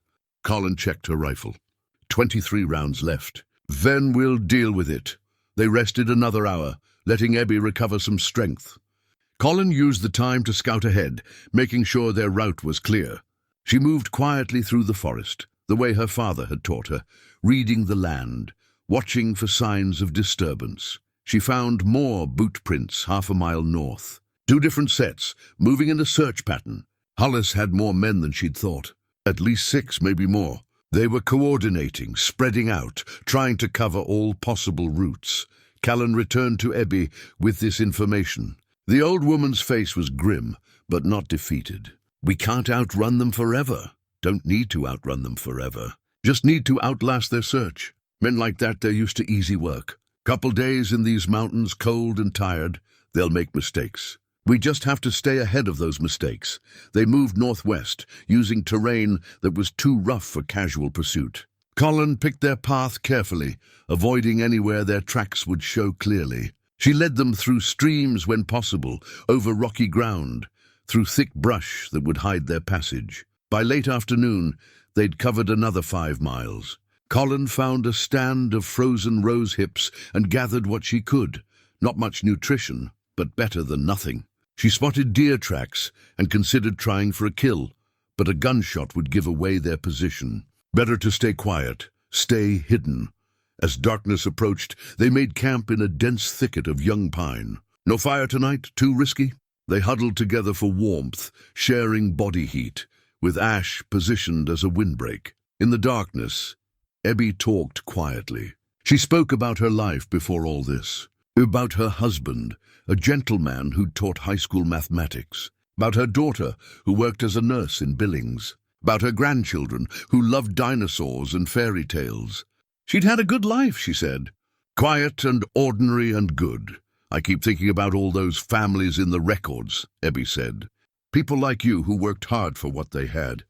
Callen checked her rifle. 23 rounds left. Then we'll deal with it. They rested another hour, letting Ebby recover some strength. Callen used the time to scout ahead, making sure their route was clear. She moved quietly through the forest, the way her father had taught her, reading the land, watching for signs of disturbance. She found more boot prints half a mile north. 2 different sets, moving in a search pattern. Hollis had more men than she'd thought. At least 6, maybe more. They were coordinating, spreading out, trying to cover all possible routes. Callen returned to Ebby with this information. The old woman's face was grim, but not defeated. We can't outrun them forever. Don't need to outrun them forever. Just need to outlast their search. Men like that, they're used to easy work. Couple days in these mountains, cold and tired, they'll make mistakes. We just have to stay ahead of those mistakes. They moved northwest, using terrain that was too rough for casual pursuit. Callen picked their path carefully, avoiding anywhere their tracks would show clearly. She led them through streams when possible, over rocky ground, through thick brush that would hide their passage. By late afternoon, they'd covered another 5 miles. Callen found a stand of frozen rose hips and gathered what she could. Not much nutrition, but better than nothing. She spotted deer tracks and considered trying for a kill, but a gunshot would give away their position. Better to stay quiet, stay hidden. As darkness approached, they made camp in a dense thicket of young pine. No fire tonight, too risky? They huddled together for warmth, sharing body heat, with ash positioned as a windbreak. In the darkness, Abby talked quietly. She spoke about her life before all this, about her husband, a gentleman who'd taught high school mathematics, about her daughter, who worked as a nurse in Billings, about her grandchildren, who loved dinosaurs and fairy tales. She'd had a good life, she said. Quiet and ordinary and good. I keep thinking about all those families in the records, Abby said. People like you who worked hard for what they had.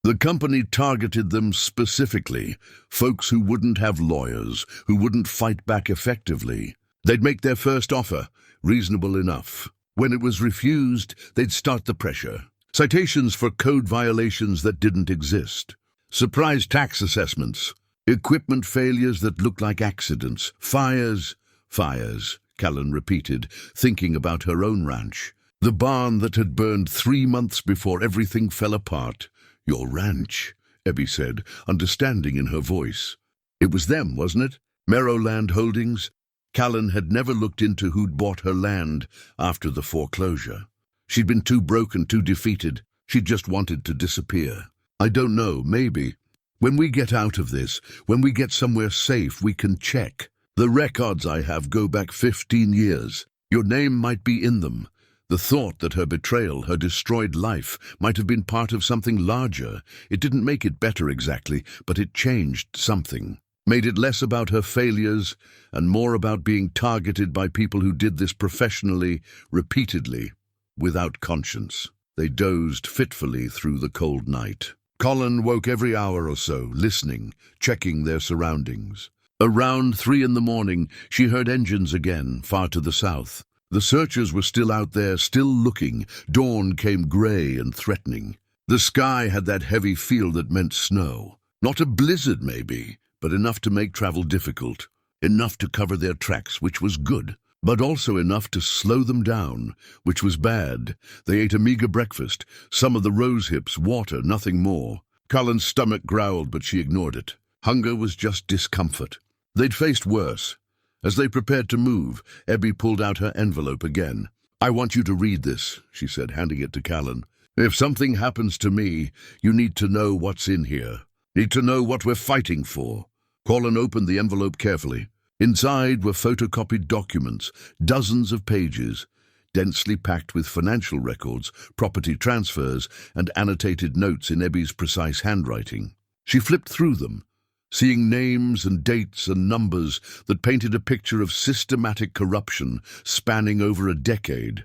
The company targeted them specifically, folks who wouldn't have lawyers, who wouldn't fight back effectively. They'd make their first offer, reasonable enough. When it was refused, they'd start the pressure. Citations for code violations that didn't exist. Surprise tax assessments. Equipment failures that looked like accidents. Fires, Callen repeated, thinking about her own ranch. The barn that had burned 3 months before everything fell apart. Your ranch, Abby said, understanding in her voice. It was them, wasn't it? Meadowland Holdings? Callen had never looked into who'd bought her land after the foreclosure. She'd been too broken, too defeated. She'd just wanted to disappear. I don't know, maybe. When we get out of this, when we get somewhere safe, we can check. The records I have go back 15 years. Your name might be in them. The thought that her betrayal, her destroyed life, might have been part of something larger. It didn't make it better exactly, but it changed something. Made it less about her failures and more about being targeted by people who did this professionally, repeatedly, without conscience. They dozed fitfully through the cold night. Callen woke every hour or so, listening, checking their surroundings. Around 3 in the morning, she heard engines again, far to the south. The searchers were still out there, still looking. Dawn came grey and threatening. The sky had that heavy feel that meant snow. Not a blizzard, maybe, but enough to make travel difficult. Enough to cover their tracks, which was good, but also enough to slow them down, which was bad. They ate a meager breakfast, some of the rose hips, water, nothing more. Callen's stomach growled, but she ignored it. Hunger was just discomfort. They'd faced worse. As they prepared to move, Abby pulled out her envelope again. I want you to read this, she said, handing it to Callen. If something happens to me, you need to know what's in here. Need to know what we're fighting for. Callen opened the envelope carefully. Inside were photocopied documents, dozens of pages, densely packed with financial records, property transfers, and annotated notes in Abby's precise handwriting. She flipped through them, seeing names and dates and numbers that painted a picture of systematic corruption spanning over a decade.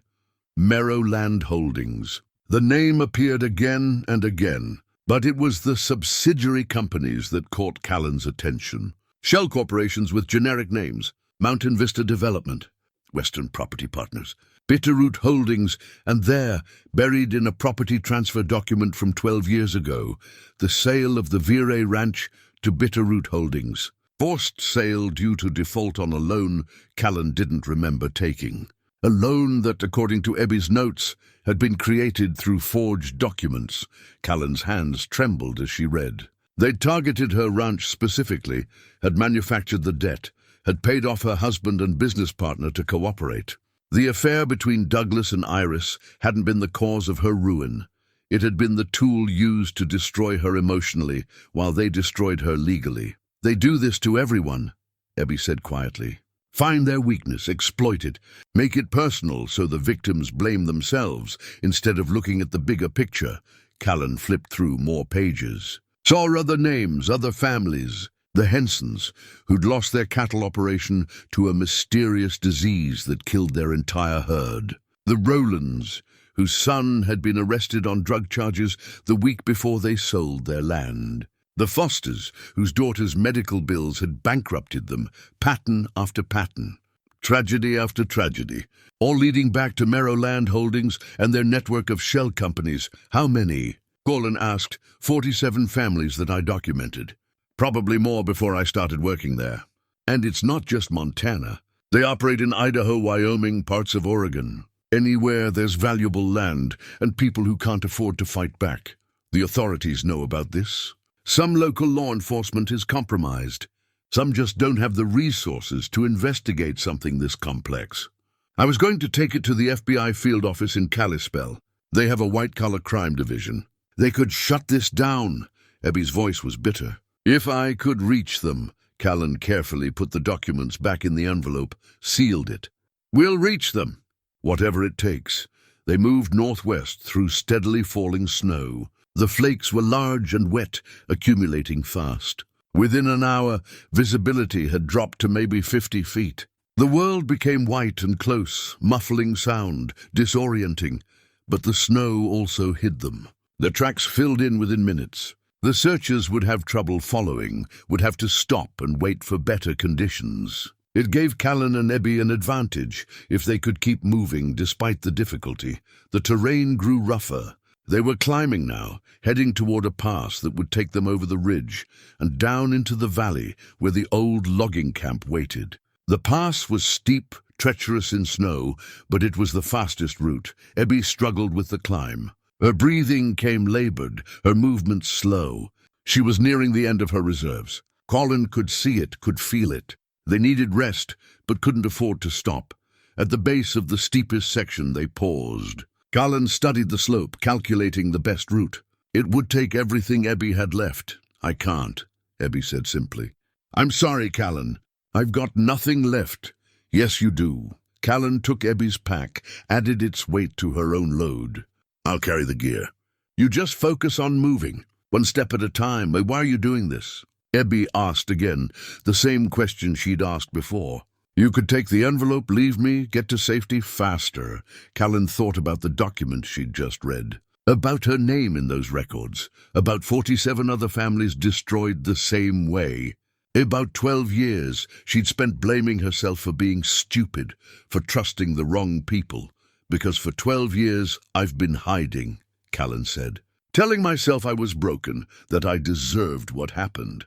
Meadowland Holdings. The name appeared again and again, but it was the subsidiary companies that caught Callen's attention. Shell corporations with generic names: Mountain Vista Development, Western Property Partners, Bitterroot Holdings, and there, buried in a property transfer document from 12 years ago, the sale of the Virey Ranch to Bitterroot Holdings. Forced sale due to default on a loan Callen didn't remember taking. A loan that, according to Abby's notes, had been created through forged documents. Callen's hands trembled as she read. They'd targeted her ranch specifically, had manufactured the debt, had paid off her husband and business partner to cooperate. The affair between Douglas and Iris hadn't been the cause of her ruin. It had been the tool used to destroy her emotionally, while they destroyed her legally. They do this to everyone, Abby said quietly. Find their weakness, exploit it, make it personal so the victims blame themselves instead of looking at the bigger picture. Callen flipped through more pages. Saw other names, other families. The Hensons, who'd lost their cattle operation to a mysterious disease that killed their entire herd. The Rowlands, whose son had been arrested on drug charges the week before they sold their land. The Fosters, whose daughter's medical bills had bankrupted them, pattern after pattern. Tragedy after tragedy, all leading back to Meadowland Holdings and their network of shell companies. How many? Callen asked. 47 families that I documented. Probably more before I started working there. And it's not just Montana. They operate in Idaho, Wyoming, parts of Oregon. Anywhere there's valuable land and people who can't afford to fight back. The authorities know about this. Some local law enforcement is compromised. Some just don't have the resources to investigate something this complex. I was going to take it to the FBI field office in Kalispell. They have a white-collar crime division. They could shut this down. Ebby's voice was bitter. If I could reach them. Callen carefully put the documents back in the envelope, sealed it. We'll reach them, whatever it takes. They moved northwest through steadily falling snow. The flakes were large and wet, accumulating fast. Within an hour, visibility had dropped to maybe 50 feet. The world became white and close, muffling sound, disorienting, but the snow also hid them. The tracks filled in within minutes. The searchers would have trouble following, would have to stop and wait for better conditions. It gave Callen and Ebby an advantage if they could keep moving despite the difficulty. The terrain grew rougher. They were climbing now, heading toward a pass that would take them over the ridge and down into the valley where the old logging camp waited. The pass was steep, treacherous in snow, but it was the fastest route. Ebby struggled with the climb. Her breathing came labored, her movements slow. She was nearing the end of her reserves. Callen could see it, could feel it. They needed rest, but couldn't afford to stop. At the base of the steepest section, they paused. Callen studied the slope, calculating the best route. It would take everything Ebby had left. I can't, Ebby said simply. I'm sorry, Callen. I've got nothing left. Yes, you do. Callen took Ebby's pack, added its weight to her own load. I'll carry the gear. You just focus on moving, one step at a time. Why are you doing this? Ebby asked again, the same question she'd asked before. You could take the envelope, leave me, get to safety faster. Callen thought about the document she'd just read. About her name in those records. About 47 other families destroyed the same way. About 12 years she'd spent blaming herself for being stupid, for trusting the wrong people. Because for 12 years I've been hiding, Callen said. Telling myself I was broken, that I deserved what happened.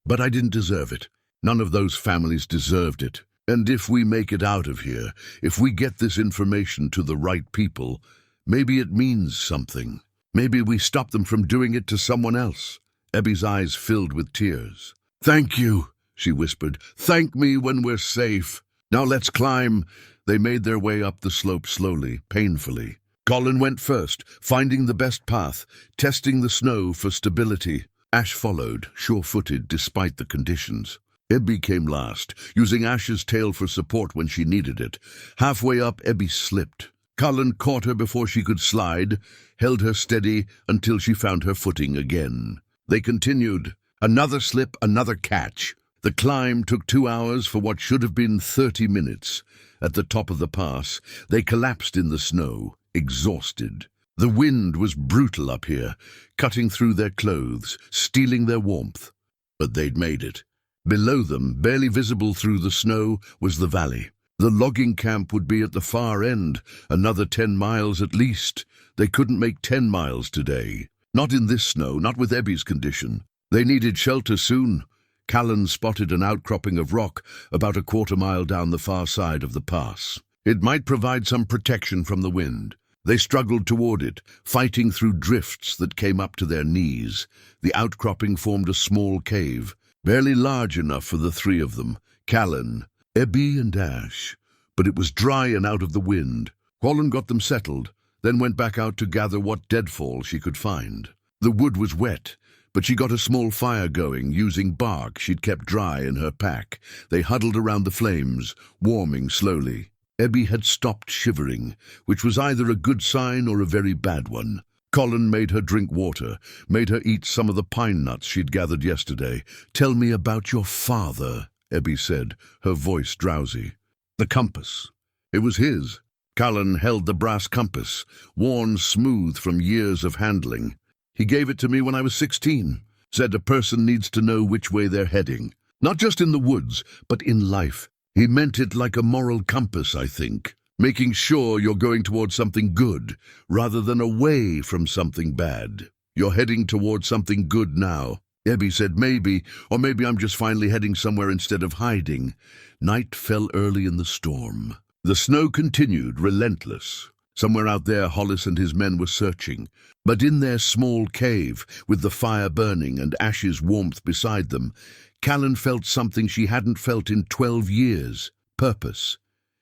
But I didn't deserve it. None of those families deserved it. And if we make it out of here, if we get this information to the right people, maybe it means something. Maybe we stop them from doing it to someone else. Ebby's eyes filled with tears. Thank you, she whispered. Thank me when we're safe. Now let's climb. They made their way up the slope slowly, painfully. Callen went first, finding the best path, testing the snow for stability. Ash followed, sure-footed despite the conditions. Ebby came last, using Ash's tail for support when she needed it. Halfway up, Ebby slipped. Callen caught her before she could slide, held her steady until she found her footing again. They continued. Another slip, another catch. The climb took 2 hours for what should have been 30 minutes. At the top of the pass, they collapsed in the snow, exhausted. The wind was brutal up here, cutting through their clothes, stealing their warmth. But they'd made it. Below them, barely visible through the snow, was the valley. The logging camp would be at the far end, another 10 miles at least. They couldn't make 10 miles today. Not in this snow, not with Ebby's condition. They needed shelter soon. Callen spotted an outcropping of rock about a 1/4 mile down the far side of the pass. It might provide some protection from the wind. They struggled toward it, fighting through drifts that came up to their knees. The outcropping formed a small cave, barely large enough for the 3 of them, Callen, Ebby and Ash. But it was dry and out of the wind. Callen got them settled, then went back out to gather what deadfall she could find. The wood was wet, but she got a small fire going, using bark she'd kept dry in her pack. They huddled around the flames, warming slowly. Ebby had stopped shivering, which was either a good sign or a very bad one. Callen made her drink water, made her eat some of the pine nuts she'd gathered yesterday. Tell me about your father, Ebby said, her voice drowsy. The compass. It was his. Callen held the brass compass, worn smooth from years of handling. He gave it to me when I was 16, said a person needs to know which way they're heading. Not just in the woods, but in life. He meant it like a moral compass, I think, making sure you're going towards something good, rather than away from something bad. You're heading towards something good now. Abby said maybe, or maybe I'm just finally heading somewhere instead of hiding. Night fell early in the storm. The snow continued, relentless. Somewhere out there, Hollis and his men were searching. But in their small cave, with the fire burning and Ash's warmth beside them, Callen felt something she hadn't felt in 12 years. Purpose.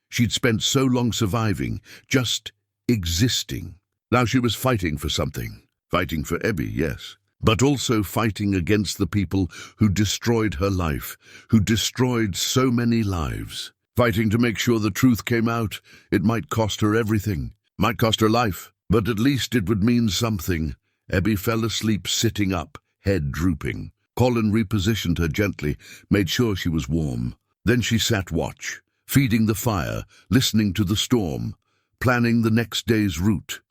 She'd spent so long surviving, just existing. Now she was fighting for something. Fighting for Abby, yes. But also fighting against the people who destroyed her life, who destroyed so many lives. Fighting to make sure the truth came out. It might cost her everything. Might cost her life, but at least it would mean something. Abby fell asleep sitting up, head drooping. Callen repositioned her gently, made sure she was warm. Then she sat watch, feeding the fire, listening to the storm, planning the next day's route.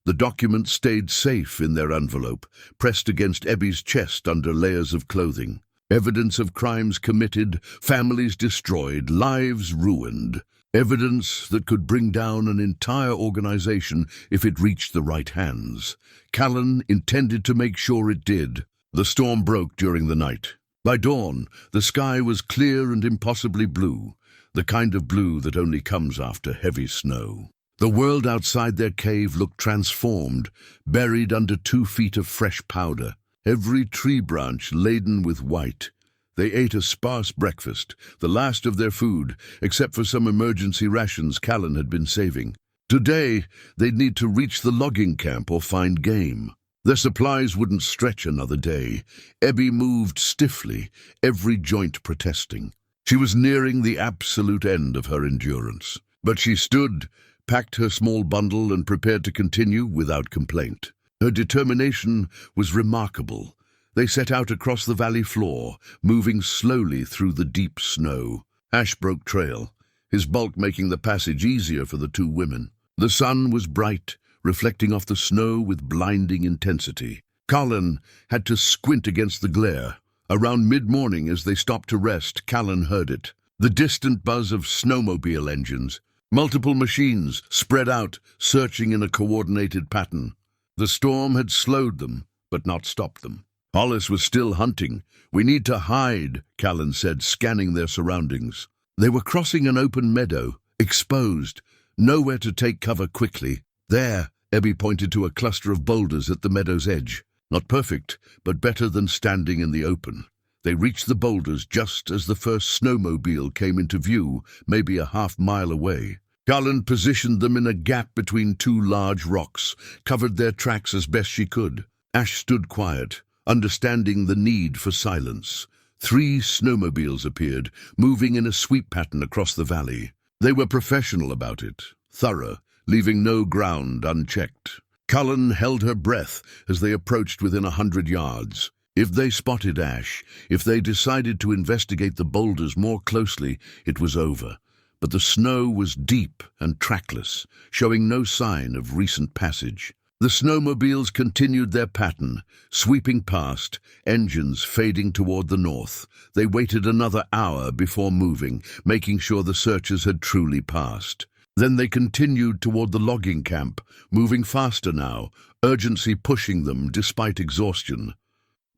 The documents stayed safe in their envelope, pressed against Abby's chest under layers of clothing. Evidence of crimes committed, families destroyed, lives ruined. Evidence that could bring down an entire organization if it reached the right hands. Callen intended to make sure it did. The storm broke during the night. By dawn, the sky was clear and impossibly blue, the kind of blue that only comes after heavy snow. The world outside their cave looked transformed, buried under 2 feet of fresh powder, every tree branch laden with white. They ate a sparse breakfast, the last of their food, except for some emergency rations Callen had been saving. Today, they'd need to reach the logging camp or find game. Their supplies wouldn't stretch another day. Abby moved stiffly, every joint protesting. She was nearing the absolute end of her endurance. But she stood, packed her small bundle and prepared to continue without complaint. Her determination was remarkable. They set out across the valley floor, moving slowly through the deep snow. Ash broke trail, his bulk making the passage easier for the 2 women. The sun was bright, reflecting off the snow with blinding intensity. Callen had to squint against the glare. Around mid-morning, as they stopped to rest, Callen heard it. The distant buzz of snowmobile engines. Multiple machines spread out, searching in a coordinated pattern. The storm had slowed them, but not stopped them. Hollis was still hunting. "We need to hide," Callen said, scanning their surroundings. They were crossing an open meadow, exposed, nowhere to take cover quickly. There, Abby pointed to a cluster of boulders at the meadow's edge. Not perfect, but better than standing in the open. They reached the boulders just as the first snowmobile came into view, maybe a half-mile away. Callen positioned them in a gap between 2 large rocks, covered their tracks as best she could. Ash stood quiet, understanding the need for silence. 3 snowmobiles appeared, moving in a sweep pattern across the valley. They were professional about it, thorough, leaving no ground unchecked. Callen held her breath as they approached within 100 yards. If they spotted Ash, if they decided to investigate the boulders more closely, it was over. But the snow was deep and trackless, showing no sign of recent passage. The snowmobiles continued their pattern, sweeping past, engines fading toward the north. They waited another hour before moving, making sure the searchers had truly passed. Then they continued toward the logging camp, moving faster now, urgency pushing them despite exhaustion.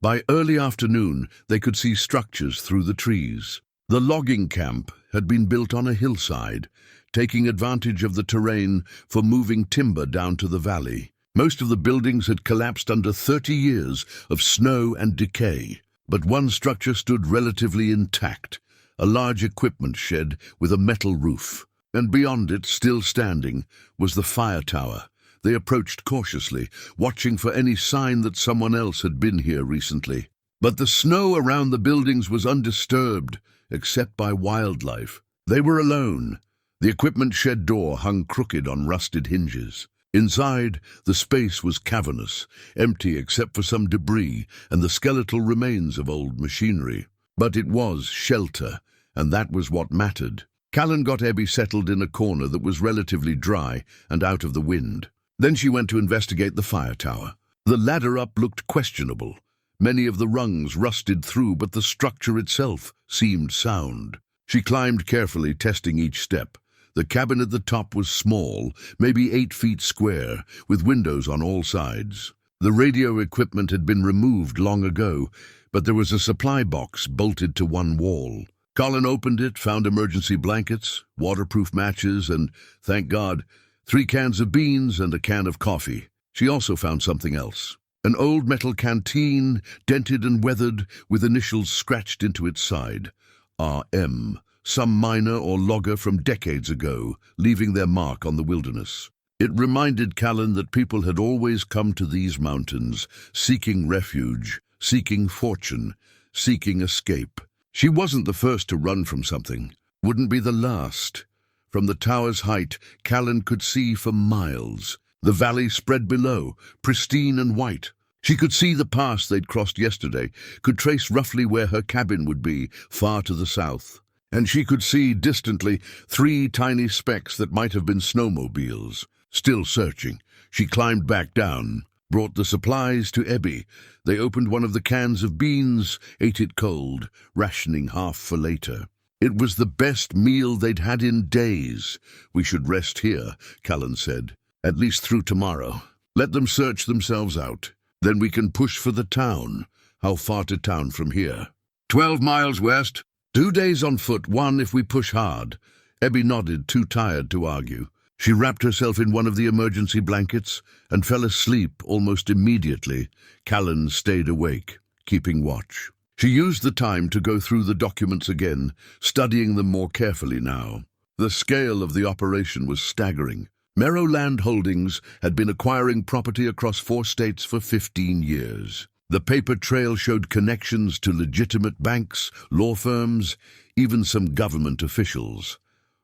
By early afternoon, they could see structures through the trees. The logging camp had been built on a hillside, taking advantage of the terrain for moving timber down to the valley. Most of the buildings had collapsed under 30 years of snow and decay, but one structure stood relatively intact, a large equipment shed with a metal roof. And beyond it, still standing, was the fire tower. They approached cautiously, watching for any sign that someone else had been here recently. But the snow around the buildings was undisturbed, except by wildlife. They were alone. The equipment shed door hung crooked on rusted hinges. Inside, the space was cavernous, empty except for some debris and the skeletal remains of old machinery. But it was shelter, and that was what mattered. Callen got Abby settled in a corner that was relatively dry and out of the wind. Then she went to investigate the fire tower. The ladder up looked questionable. Many of the rungs rusted through, but the structure itself seemed sound. She climbed carefully, testing each step. The cabin at the top was small, maybe 8 feet square, with windows on all sides. The radio equipment had been removed long ago, but there was a supply box bolted to one wall. Callen opened it, found emergency blankets, waterproof matches, and, thank God, 3 cans of beans and a can of coffee. She also found something else. An old metal canteen, dented and weathered, with initials scratched into its side. RM, some miner or logger from decades ago, leaving their mark on the wilderness. It reminded Callen that people had always come to these mountains, seeking refuge, seeking fortune, seeking escape. She wasn't the first to run from something, wouldn't be the last. From the tower's height, Callen could see for miles. The valley spread below, pristine and white. She could see the pass they'd crossed yesterday, could trace roughly where her cabin would be, far to the south. And she could see, distantly, 3 tiny specks that might have been snowmobiles. Still searching, she climbed back down, brought the supplies to Ebby. They opened one of the cans of beans, ate it cold, rationing half for later. It was the best meal they'd had in days. "We should rest here," Callen said. "At least through tomorrow. Let them search themselves out. Then we can push for the town." "How far to town from here?" 12 miles west. 2 days on foot, 1 if we push hard." Ebby nodded, too tired to argue. She wrapped herself in one of the emergency blankets and fell asleep almost immediately. Callen stayed awake, keeping watch. She used the time to go through the documents again, studying them more carefully now. The scale of the operation was staggering. Merrow Land Holdings had been acquiring property across 4 states for 15 years. The paper trail showed connections to legitimate banks, law firms, even some government officials.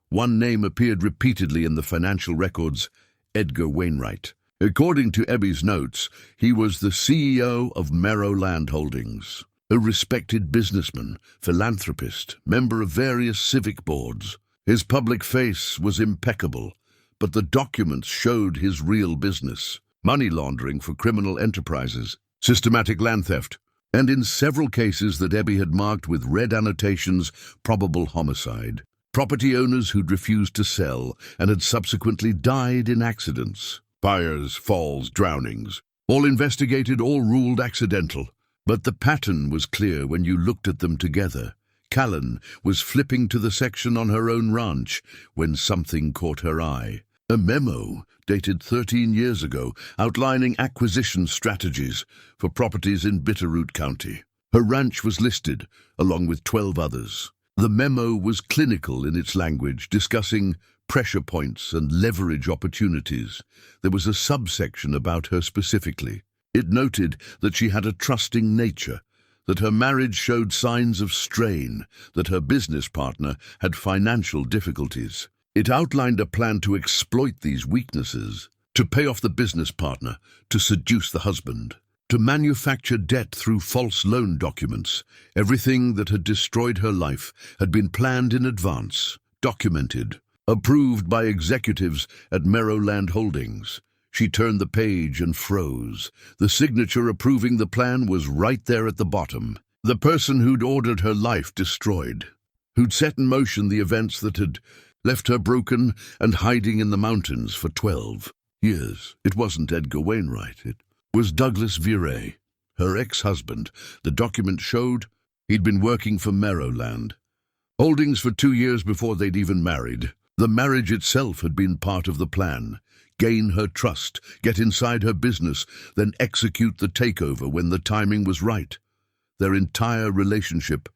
One name appeared repeatedly in the financial records: Edgar Wainwright. According to Ebby's notes, he was the CEO of Merrow Land Holdings, a respected businessman, philanthropist, member of various civic boards. His public face was impeccable, but the documents showed his real business: money laundering for criminal enterprises, systematic land theft, and in several cases that Ebby had marked with red annotations, probable homicide. Property owners who'd refused to sell and had subsequently died in accidents. Fires, falls, drownings. All investigated, all ruled accidental. But the pattern was clear when you looked at them together. Callen was flipping to the section on her own ranch when something caught her eye. A memo, dated 13 years ago, outlining acquisition strategies for properties in Bitterroot County. Her ranch was listed, along with 12 others. The memo was clinical in its language, discussing pressure points and leverage opportunities. There was a subsection about her specifically. It noted that she had a trusting nature, that her marriage showed signs of strain, that her business partner had financial difficulties. It outlined a plan to exploit these weaknesses, to pay off the business partner, to seduce the husband, to manufacture debt through false loan documents. Everything that had destroyed her life had been planned in advance, documented, approved by executives at Merrow Land Holdings. She turned the page and froze. The signature approving the plan was right there at the bottom. The person who'd ordered her life destroyed, who'd set in motion the events that had left her broken and hiding in the mountains for 12 years. It wasn't Edgar Wainwright. It was Douglas Virey, her ex-husband. The document showed he'd been working for Merrow Land Holdings for 2 years before they'd even married. The marriage itself had been part of the plan. Gain her trust, get inside her business, then execute the takeover when the timing was right. Their entire relationship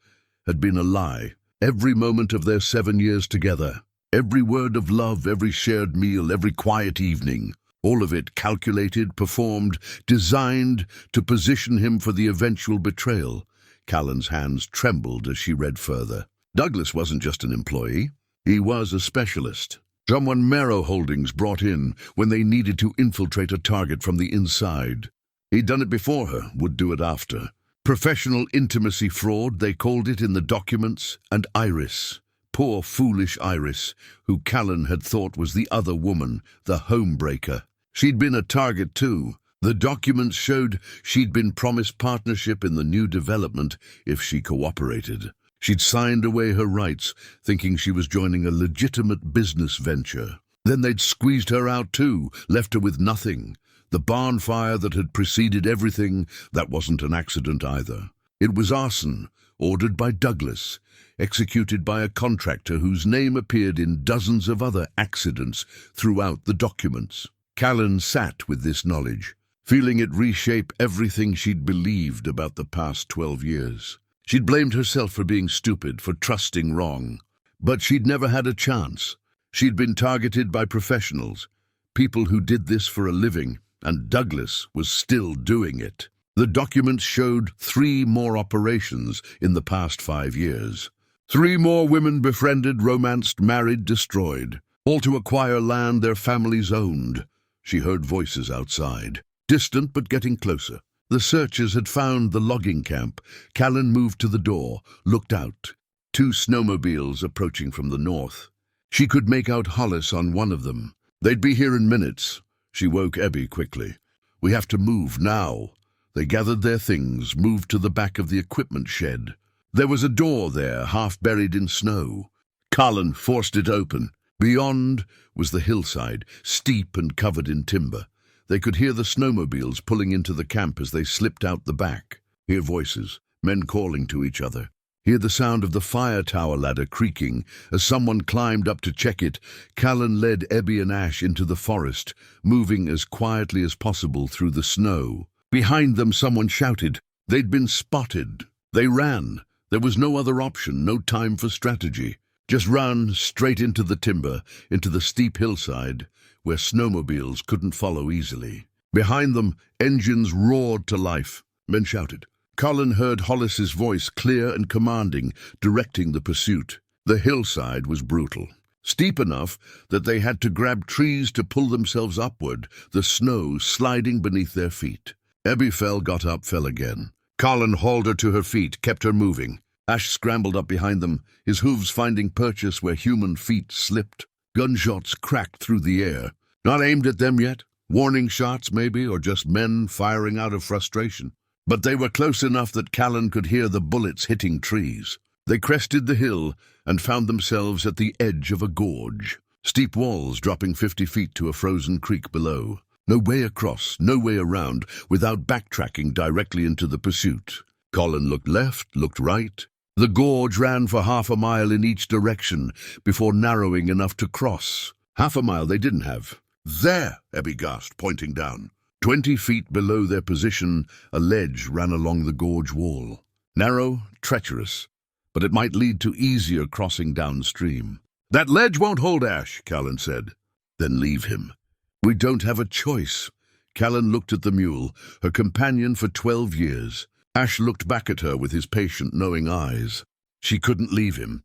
had been a lie. Every moment of their 7 years together, every word of love, every shared meal, every quiet evening, all of it calculated, performed, designed to position him for the eventual betrayal. Callen's hands trembled as she read further. Douglas wasn't just an employee. He was a specialist. Someone Merrow Holdings brought in when they needed to infiltrate a target from the inside. He'd done it before her, would do it after. Professional intimacy fraud, they called it in the documents, and Iris. Poor, foolish Iris, who Callen had thought was the other woman, the homebreaker. She'd been a target too. The documents showed she'd been promised partnership in the new development if she cooperated. She'd signed away her rights, thinking she was joining a legitimate business venture. Then they'd squeezed her out too, left her with nothing. The barn fire that had preceded everything, that wasn't an accident either. It was arson, ordered by Douglas, executed by a contractor whose name appeared in dozens of other accidents throughout the documents. Callen sat with this knowledge, feeling it reshape everything she'd believed about the past 12 years. She'd blamed herself for being stupid, for trusting wrong. But she'd never had a chance. She'd been targeted by professionals, people who did this for a living, and Douglas was still doing it. The documents showed 3 more operations in the past 5 years. 3 more women befriended, romanced, married, destroyed, all to acquire land their families owned. She heard voices outside, distant but getting closer. The searchers had found the logging camp. Callen moved to the door, looked out. 2 snowmobiles approaching from the north. She could make out Hollis on one of them. They'd be here in minutes. She woke Ebby quickly. "We have to move now." They gathered their things, moved to the back of the equipment shed. There was a door there, half buried in snow. Callen forced it open. Beyond was the hillside, steep and covered in timber. They could hear the snowmobiles pulling into the camp as they slipped out the back. Hear voices, men calling to each other. Hear the sound of the fire tower ladder creaking as someone climbed up to check it. Callen led Ebby and Ash into the forest, moving as quietly as possible through the snow. Behind them someone shouted. They'd been spotted. They ran. There was no other option, no time for strategy. Just run straight into the timber, into the steep hillside, where snowmobiles couldn't follow easily. Behind them, engines roared to life. Men shouted. Callen heard Hollis's voice, clear and commanding, directing the pursuit. The hillside was brutal. Steep enough that they had to grab trees to pull themselves upward, the snow sliding beneath their feet. Ebby got up, fell again. Callen hauled her to her feet, kept her moving. Ash scrambled up behind them, his hooves finding purchase where human feet slipped. Gunshots cracked through the air. Not aimed at them yet. Warning shots, maybe, or just men firing out of frustration. But they were close enough that Callen could hear the bullets hitting trees. They crested the hill and found themselves at the edge of a gorge. Steep walls dropping 50 feet to a frozen creek below. No way across, no way around, without backtracking directly into the pursuit. Callen looked left, looked right. The gorge ran for half a mile in each direction before narrowing enough to cross. Half a mile they didn't have. "There," Ebby gasped, pointing down. 20 feet below their position, a ledge ran along the gorge wall. Narrow, treacherous, but it might lead to easier crossing downstream. "That ledge won't hold, Ash," Callen said. "Then leave him." "We don't have a choice." Callen looked at the mule, her companion for 12 years. Ash looked back at her with his patient, knowing eyes. She couldn't leave him.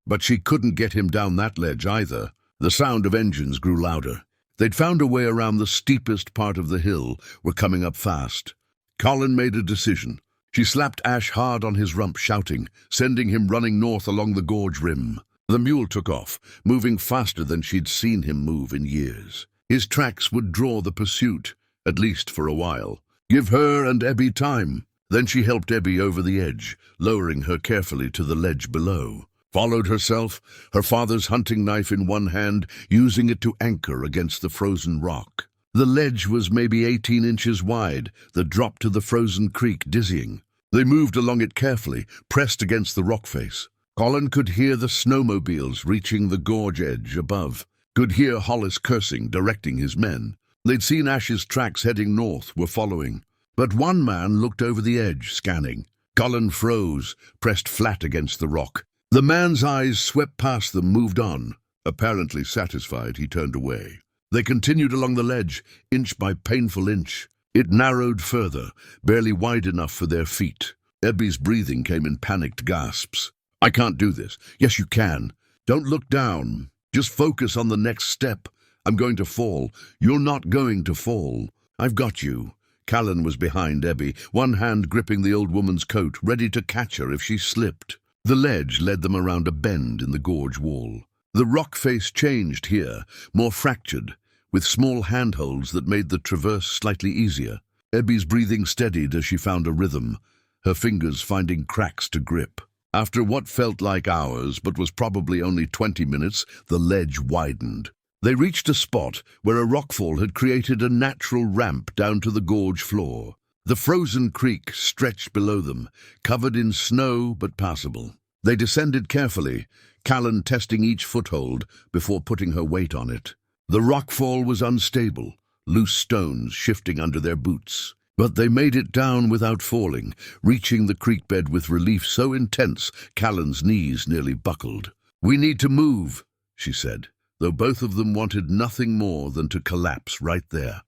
But she couldn't get him down that ledge either. The sound of engines grew louder. They'd found a way around the steepest part of the hill, were coming up fast. Callen made a decision. She slapped Ash hard on his rump, shouting, sending him running north along the gorge rim. The mule took off, moving faster than she'd seen him move in years. His tracks would draw the pursuit, at least for a while. Give her and Ebby time. Then she helped Ebby over the edge, lowering her carefully to the ledge below. Followed herself, her father's hunting knife in one hand, using it to anchor against the frozen rock. The ledge was maybe 18 inches wide, the drop to the frozen creek dizzying. They moved along it carefully, pressed against the rock face. Callen could hear the snowmobiles reaching the gorge edge above, could hear Hollis cursing, directing his men. They'd seen Ash's tracks heading north, were following. But one man looked over the edge, scanning. Callen froze, pressed flat against the rock. The man's eyes swept past them, moved on. Apparently satisfied, he turned away. They continued along the ledge, inch by painful inch. It narrowed further, barely wide enough for their feet. Ebby's breathing came in panicked gasps. "I can't do this." "Yes, you can. Don't look down. Just focus on the next step. I'm going to fall. You're not going to fall. I've got you." Callen was behind Ebby, one hand gripping the old woman's coat, ready to catch her if she slipped. The ledge led them around a bend in the gorge wall. The rock face changed here, more fractured, with small handholds that made the traverse slightly easier. Ebby's breathing steadied as she found a rhythm, her fingers finding cracks to grip. After what felt like hours, but was probably only 20 minutes, the ledge widened. They reached a spot where a rockfall had created a natural ramp down to the gorge floor. The frozen creek stretched below them, covered in snow but passable. They descended carefully, Callen testing each foothold before putting her weight on it. The rockfall was unstable, loose stones shifting under their boots. But they made it down without falling, reaching the creek bed with relief so intense Callen's knees nearly buckled. "We need to move," she said, though both of them wanted nothing more than to collapse right there.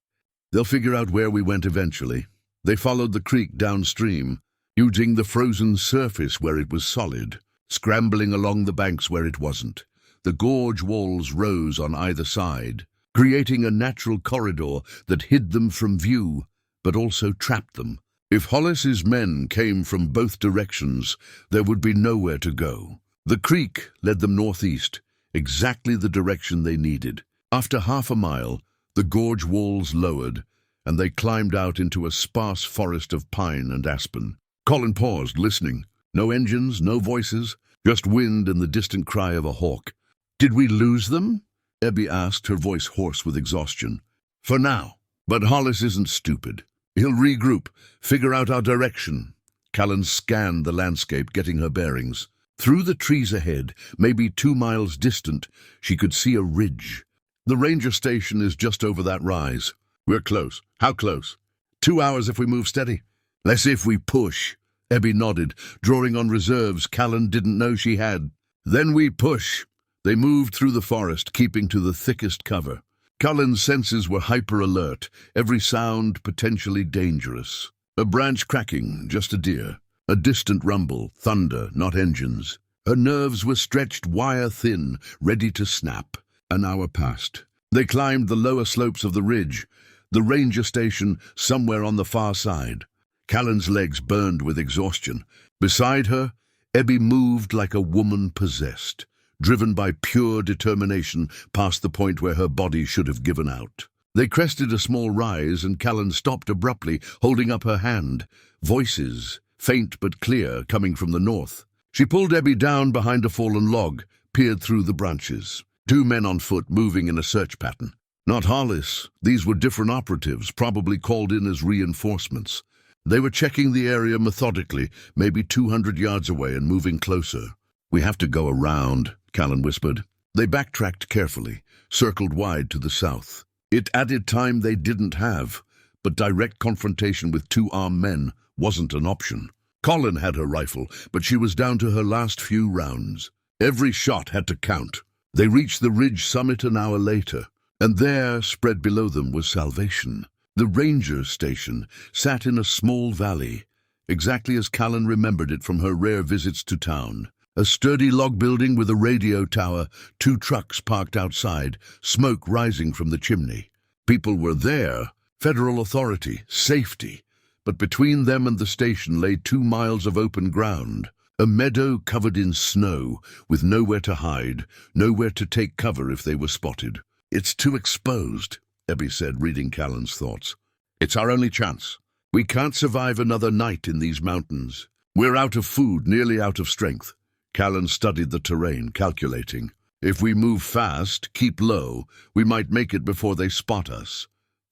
"They'll figure out where we went eventually." They followed the creek downstream, using the frozen surface where it was solid, scrambling along the banks where it wasn't. The gorge walls rose on either side, creating a natural corridor that hid them from view, but also trapped them. If Hollis's men came from both directions, there would be nowhere to go. The creek led them northeast, exactly the direction they needed. After half a mile, the gorge walls lowered, and they climbed out into a sparse forest of pine and aspen. Callen paused, listening. No engines, no voices, just wind and the distant cry of a hawk. "Did we lose them?" Abby asked, her voice hoarse with exhaustion. "For now. But Hollis isn't stupid. He'll regroup, figure out our direction." Callen scanned the landscape, getting her bearings. Through the trees ahead, maybe 2 miles distant, she could see a ridge. "The ranger station is just over that rise. We're close." "How close?" 2 hours if we move steady." "Let's see if we push." Abby nodded, drawing on reserves Callen didn't know she had. "Then we push." They moved through the forest, keeping to the thickest cover. Callen's senses were hyper-alert, every sound potentially dangerous. A branch cracking, just a deer. A distant rumble, thunder, not engines. Her nerves were stretched wire-thin, ready to snap. An hour passed. They climbed the lower slopes of the ridge, the ranger station somewhere on the far side. Callen's legs burned with exhaustion. Beside her, Abby moved like a woman possessed, driven by pure determination past the point where her body should have given out. They crested a small rise, and Callen stopped abruptly, holding up her hand. Voices, faint but clear, coming from the north. She pulled Abby down behind a fallen log, peered through the branches. 2 men on foot, moving in a search pattern. Not Hollis. These were different operatives, probably called in as reinforcements. They were checking the area methodically, maybe 200 yards away and moving closer. "We have to go around," Callen whispered. They backtracked carefully, circled wide to the south. It added time they didn't have, but direct confrontation with 2 armed men wasn't an option. Callen had her rifle, but she was down to her last few rounds. Every shot had to count. They reached the ridge summit an hour later, and there, spread below them, was salvation. The ranger station sat in a small valley, exactly as Callen remembered it from her rare visits to town. A sturdy log building with a radio tower, 2 trucks parked outside, smoke rising from the chimney. People were there, federal authority, safety. But between them and the station lay 2 miles of open ground, a meadow covered in snow, with nowhere to hide, nowhere to take cover if they were spotted. "It's too exposed," Abby said, reading Callen's thoughts. "It's our only chance. We can't survive another night in these mountains. We're out of food, nearly out of strength." Callen studied the terrain, calculating. "If we move fast, keep low, we might make it before they spot us.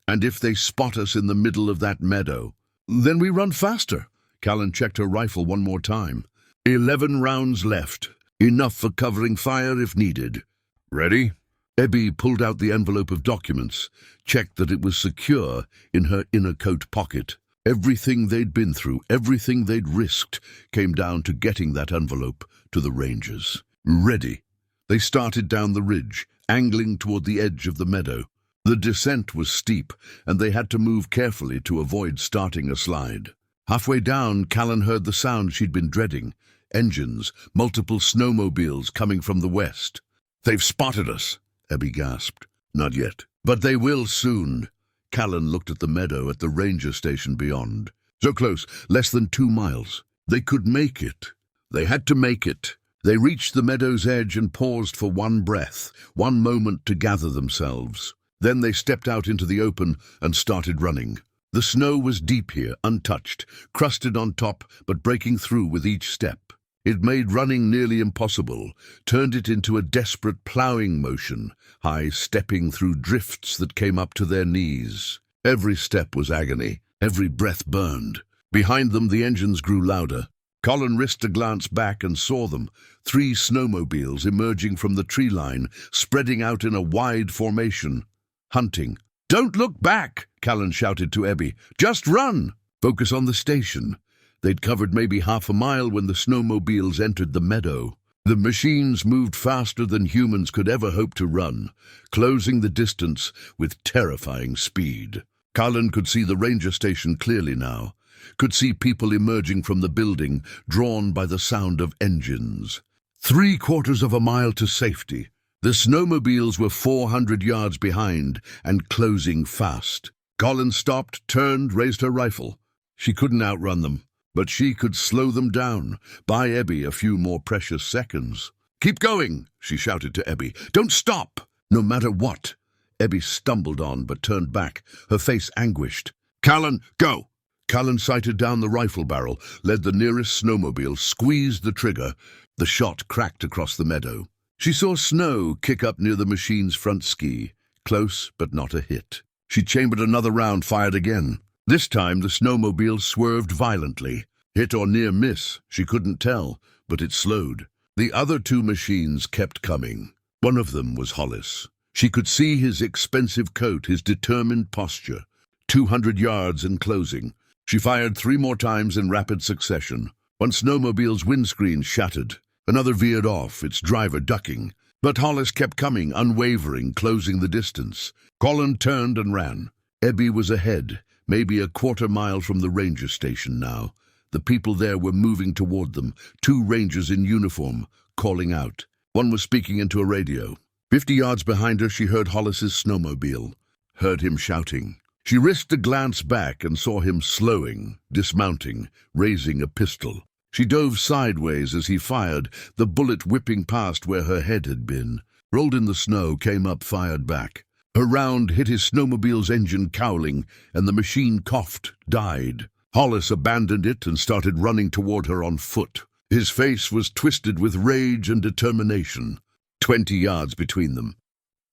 And if they spot us in the middle of that meadow, then we run faster." Callen checked her rifle one more time. 11 rounds left, enough for covering fire if needed. "Ready?" Abby pulled out the envelope of documents, checked that it was secure in her inner coat pocket. Everything they'd been through, everything they'd risked, came down to getting that envelope to the Rangers. "Ready." They started down the ridge, angling toward the edge of the meadow. The descent was steep, and they had to move carefully to avoid starting a slide. Halfway down, Callen heard the sound she'd been dreading. Engines, multiple snowmobiles coming from the west. "They've spotted us," Abby gasped. "Not yet. But they will soon." Callen looked at the meadow at the ranger station beyond. So close, less than 2 miles. They could make it. They had to make it. They reached the meadow's edge and paused for one breath, one moment to gather themselves. Then they stepped out into the open and started running. The snow was deep here, untouched, crusted on top, but breaking through with each step. It made running nearly impossible, turned it into a desperate ploughing motion, high stepping through drifts that came up to their knees. Every step was agony. Every breath burned. Behind them, the engines grew louder. Callen risked a glance back and saw them, 3 snowmobiles emerging from the tree line, spreading out in a wide formation. Hunting. "Don't look back!" Callen shouted to Ebby. "Just run!" Focus on the station. They'd covered maybe half a mile when the snowmobiles entered the meadow. The machines moved faster than humans could ever hope to run, closing the distance with terrifying speed. Callen could see the ranger station clearly now, could see people emerging from the building, drawn by the sound of engines. 3/4 of a mile to safety. The snowmobiles were 400 yards behind and closing fast. Callen stopped, turned, raised her rifle. She couldn't outrun them, but she could slow them down, buy Ebby a few more precious seconds. "Keep going," she shouted to Ebby. "Don't stop, no matter what." Ebby stumbled on, but turned back, her face anguished. "Callen, go!" Callen sighted down the rifle barrel, led the nearest snowmobile, squeezed the trigger. The shot cracked across the meadow. She saw snow kick up near the machine's front ski, close but not a hit. She chambered another round, fired again. This time the snowmobile swerved violently. Hit or near miss, she couldn't tell, but it slowed. The other 2 machines kept coming. One of them was Hollis. She could see his expensive coat, his determined posture. 200 yards and closing. She fired 3 more times in rapid succession. One snowmobile's windscreen shattered. Another veered off, its driver ducking. But Hollis kept coming, unwavering, closing the distance. Callen turned and ran. Ebby was ahead, maybe a 1/4 mile from the ranger station now. The people there were moving toward them, 2 rangers in uniform, calling out. One was speaking into a radio. 50 yards behind her, she heard Hollis's snowmobile, heard him shouting. She risked a glance back and saw him slowing, dismounting, raising a pistol. She dove sideways as he fired, the bullet whipping past where her head had been. Rolled in the snow, came up, fired back. Her round hit his snowmobile's engine cowling, and the machine coughed, died. Hollis abandoned it and started running toward her on foot. His face was twisted with rage and determination. 20 yards between them.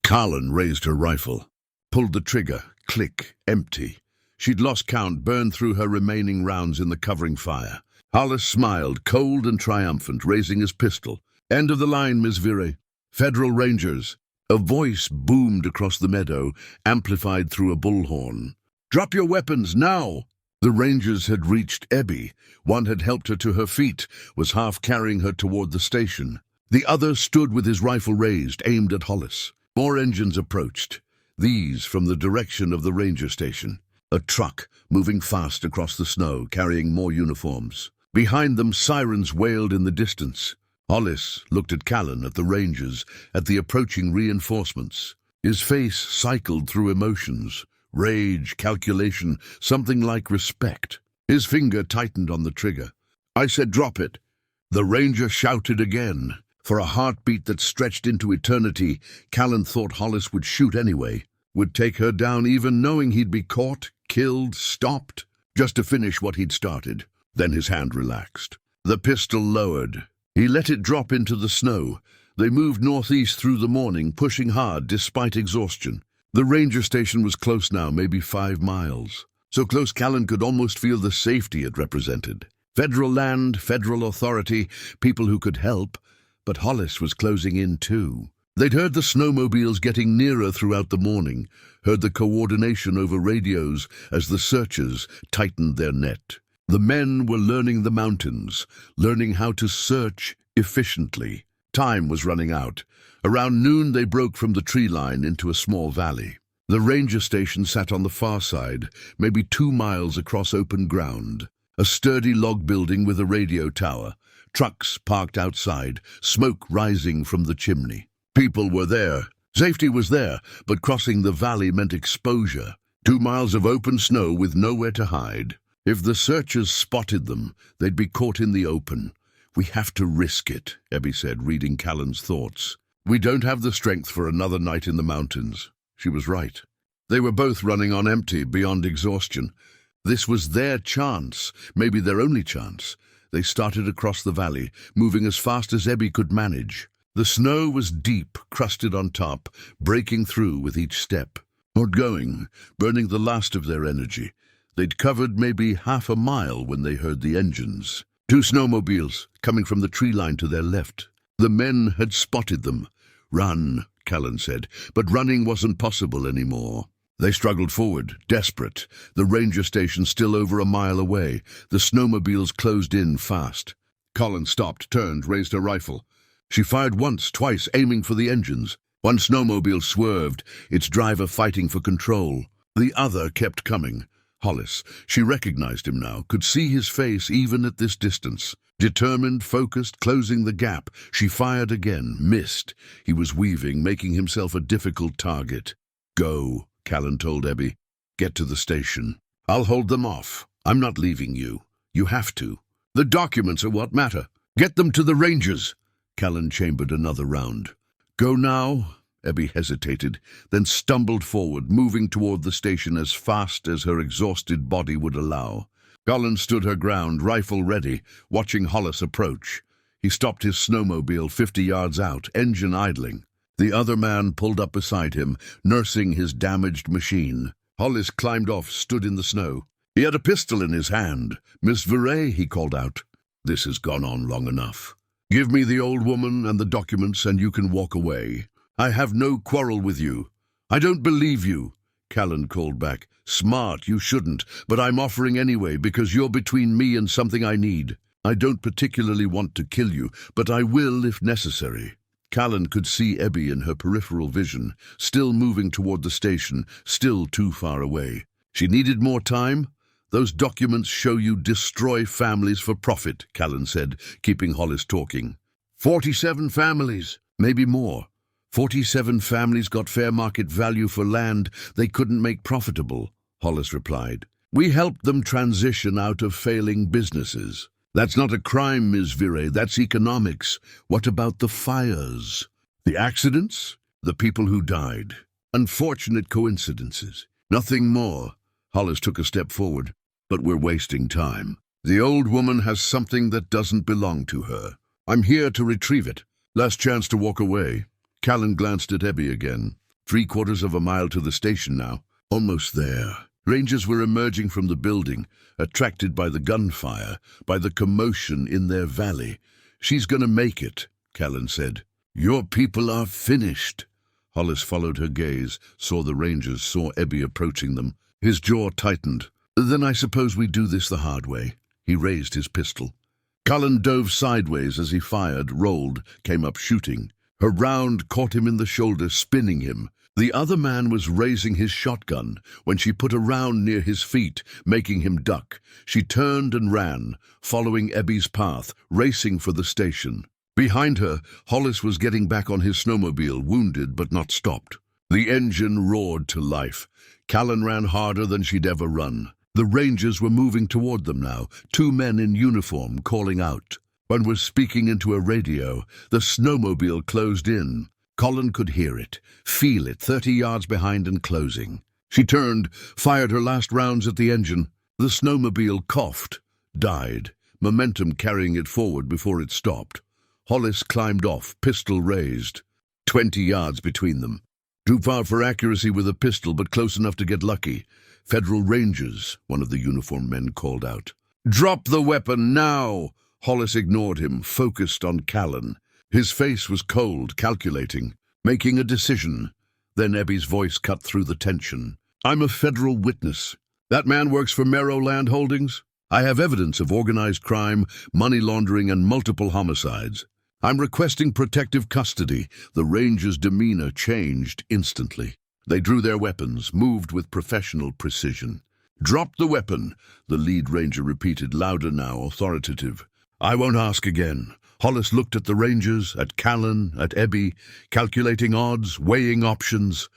Callen raised her rifle, pulled the trigger, click, empty. She'd lost count, burned through her remaining rounds in the covering fire. Hollis smiled, cold and triumphant, raising his pistol. "End of the line, Miss Virey. Federal Rangers." A voice boomed across the meadow, amplified through a bullhorn. "Drop your weapons, now!" The Rangers had reached Ebby. One had helped her to her feet, was half carrying her toward the station. The other stood with his rifle raised, aimed at Hollis. More engines approached, these from the direction of the ranger station. A truck, moving fast across the snow, carrying more uniforms. Behind them, sirens wailed in the distance. Hollis looked at Callen, at the Rangers, at the approaching reinforcements. His face cycled through emotions. Rage, calculation, something like respect. His finger tightened on the trigger. "I said drop it." The Ranger shouted again. For a heartbeat that stretched into eternity, Callen thought Hollis would shoot anyway, would take her down even knowing he'd be caught, killed, stopped, just to finish what he'd started. Then his hand relaxed. The pistol lowered. He let it drop into the snow. They moved northeast through the morning, pushing hard despite exhaustion. The ranger station was close now, maybe 5 miles. So close Callen could almost feel the safety it represented. Federal land, federal authority, people who could help. But Hollis was closing in too. They'd heard the snowmobiles getting nearer throughout the morning, heard the coordination over radios as the searchers tightened their net. The men were learning the mountains, learning how to search efficiently. Time was running out. Around noon they broke from the tree line into a small valley. The ranger station sat on the far side, maybe 2 miles across open ground. A sturdy log building with a radio tower. Trucks parked outside, smoke rising from the chimney. People were there. Safety was there, but crossing the valley meant exposure. 2 miles of open snow with nowhere to hide. If the searchers spotted them, they'd be caught in the open. "We have to risk it," Ebby said, reading Callen's thoughts. "We don't have the strength for another night in the mountains." She was right. They were both running on empty, beyond exhaustion. This was their chance, maybe their only chance. They started across the valley, moving as fast as Ebby could manage. The snow was deep, crusted on top, breaking through with each step. Not going, burning the last of their energy. They'd covered maybe half a mile when they heard the engines. Two snowmobiles coming from the tree line to their left. The men had spotted them. "Run," Callen said, but running wasn't possible anymore. They struggled forward, desperate. The ranger station still over a mile away. The snowmobiles closed in fast. Callen stopped, turned, raised her rifle. She fired once, twice, aiming for the engines. One snowmobile swerved, its driver fighting for control. The other kept coming. Hollis, she recognized him now, could see his face even at this distance. Determined, focused, closing the gap. She fired again, missed. He was weaving, making himself a difficult target. "Go," Callen told Abby. "Get to the station. I'll hold them off. I'm not leaving you. You have to. The documents are what matter. Get them to the Rangers." Callen chambered another round. "Go now?" Abby hesitated, then stumbled forward, moving toward the station as fast as her exhausted body would allow. Callen stood her ground, rifle ready, watching Hollis approach. He stopped his snowmobile 50 yards out, engine idling. The other man pulled up beside him, nursing his damaged machine. Hollis climbed off, stood in the snow. He had a pistol in his hand. "Miss Virey," he called out. "This has gone on long enough. Give me the old woman and the documents and you can walk away. I have no quarrel with you." "I don't believe you," Callen called back. "Smart, you shouldn't, but I'm offering anyway because you're between me and something I need. I don't particularly want to kill you, but I will if necessary." Callen could see Abby in her peripheral vision, still moving toward the station, still too far away. She needed more time? "Those documents show you destroy families for profit," Callen said, keeping Hollis talking. 47 families, maybe more. 47 families got fair market value for land they couldn't make profitable, Hollis replied. "We helped them transition out of failing businesses." "That's not a crime, Ms. Virey, that's economics. What about the fires? The accidents? The people who died? Unfortunate coincidences. Nothing more." Hollis took a step forward. "But we're wasting time. The old woman has something that doesn't belong to her. I'm here to retrieve it. Last chance to walk away." Callen glanced at Abby again. 3/4 of a mile to the station now. Almost there. Rangers were emerging from the building, attracted by the gunfire, by the commotion in their valley. "She's gonna make it," Callen said. "Your people are finished." Hollis followed her gaze, saw the Rangers, saw Abby approaching them. His jaw tightened. "Then I suppose we do this the hard way." He raised his pistol. Callen dove sideways as he fired, rolled, came up shooting. Her round caught him in the shoulder, spinning him. The other man was raising his shotgun when she put a round near his feet, making him duck. She turned and ran, following Abby's path, racing for the station. Behind her, Hollis was getting back on his snowmobile, wounded but not stopped. The engine roared to life. Callen ran harder than she'd ever run. The Rangers were moving toward them now, 2 men in uniform calling out. One was speaking into a radio. The snowmobile closed in. Callen could hear it, feel it, 30 yards behind and closing. She turned, fired her last rounds at the engine. The snowmobile coughed, died, momentum carrying it forward before it stopped. Hollis climbed off, pistol raised. 20 yards between them. Too far for accuracy with a pistol, but close enough to get lucky. "Federal Rangers," one of the uniformed men called out. "Drop the weapon now!" Hollis ignored him, focused on Callen. His face was cold, calculating, making a decision. Then Abby's voice cut through the tension. "I'm a federal witness. That man works for Merrow Land Holdings. I have evidence of organized crime, money laundering, and multiple homicides. I'm requesting protective custody." The Rangers' demeanor changed instantly. They drew their weapons, moved with professional precision. "Drop the weapon," the lead ranger repeated, louder now, authoritative. "I won't ask again." Hollis looked at the Rangers, at Callen, at Abby, calculating odds, weighing options.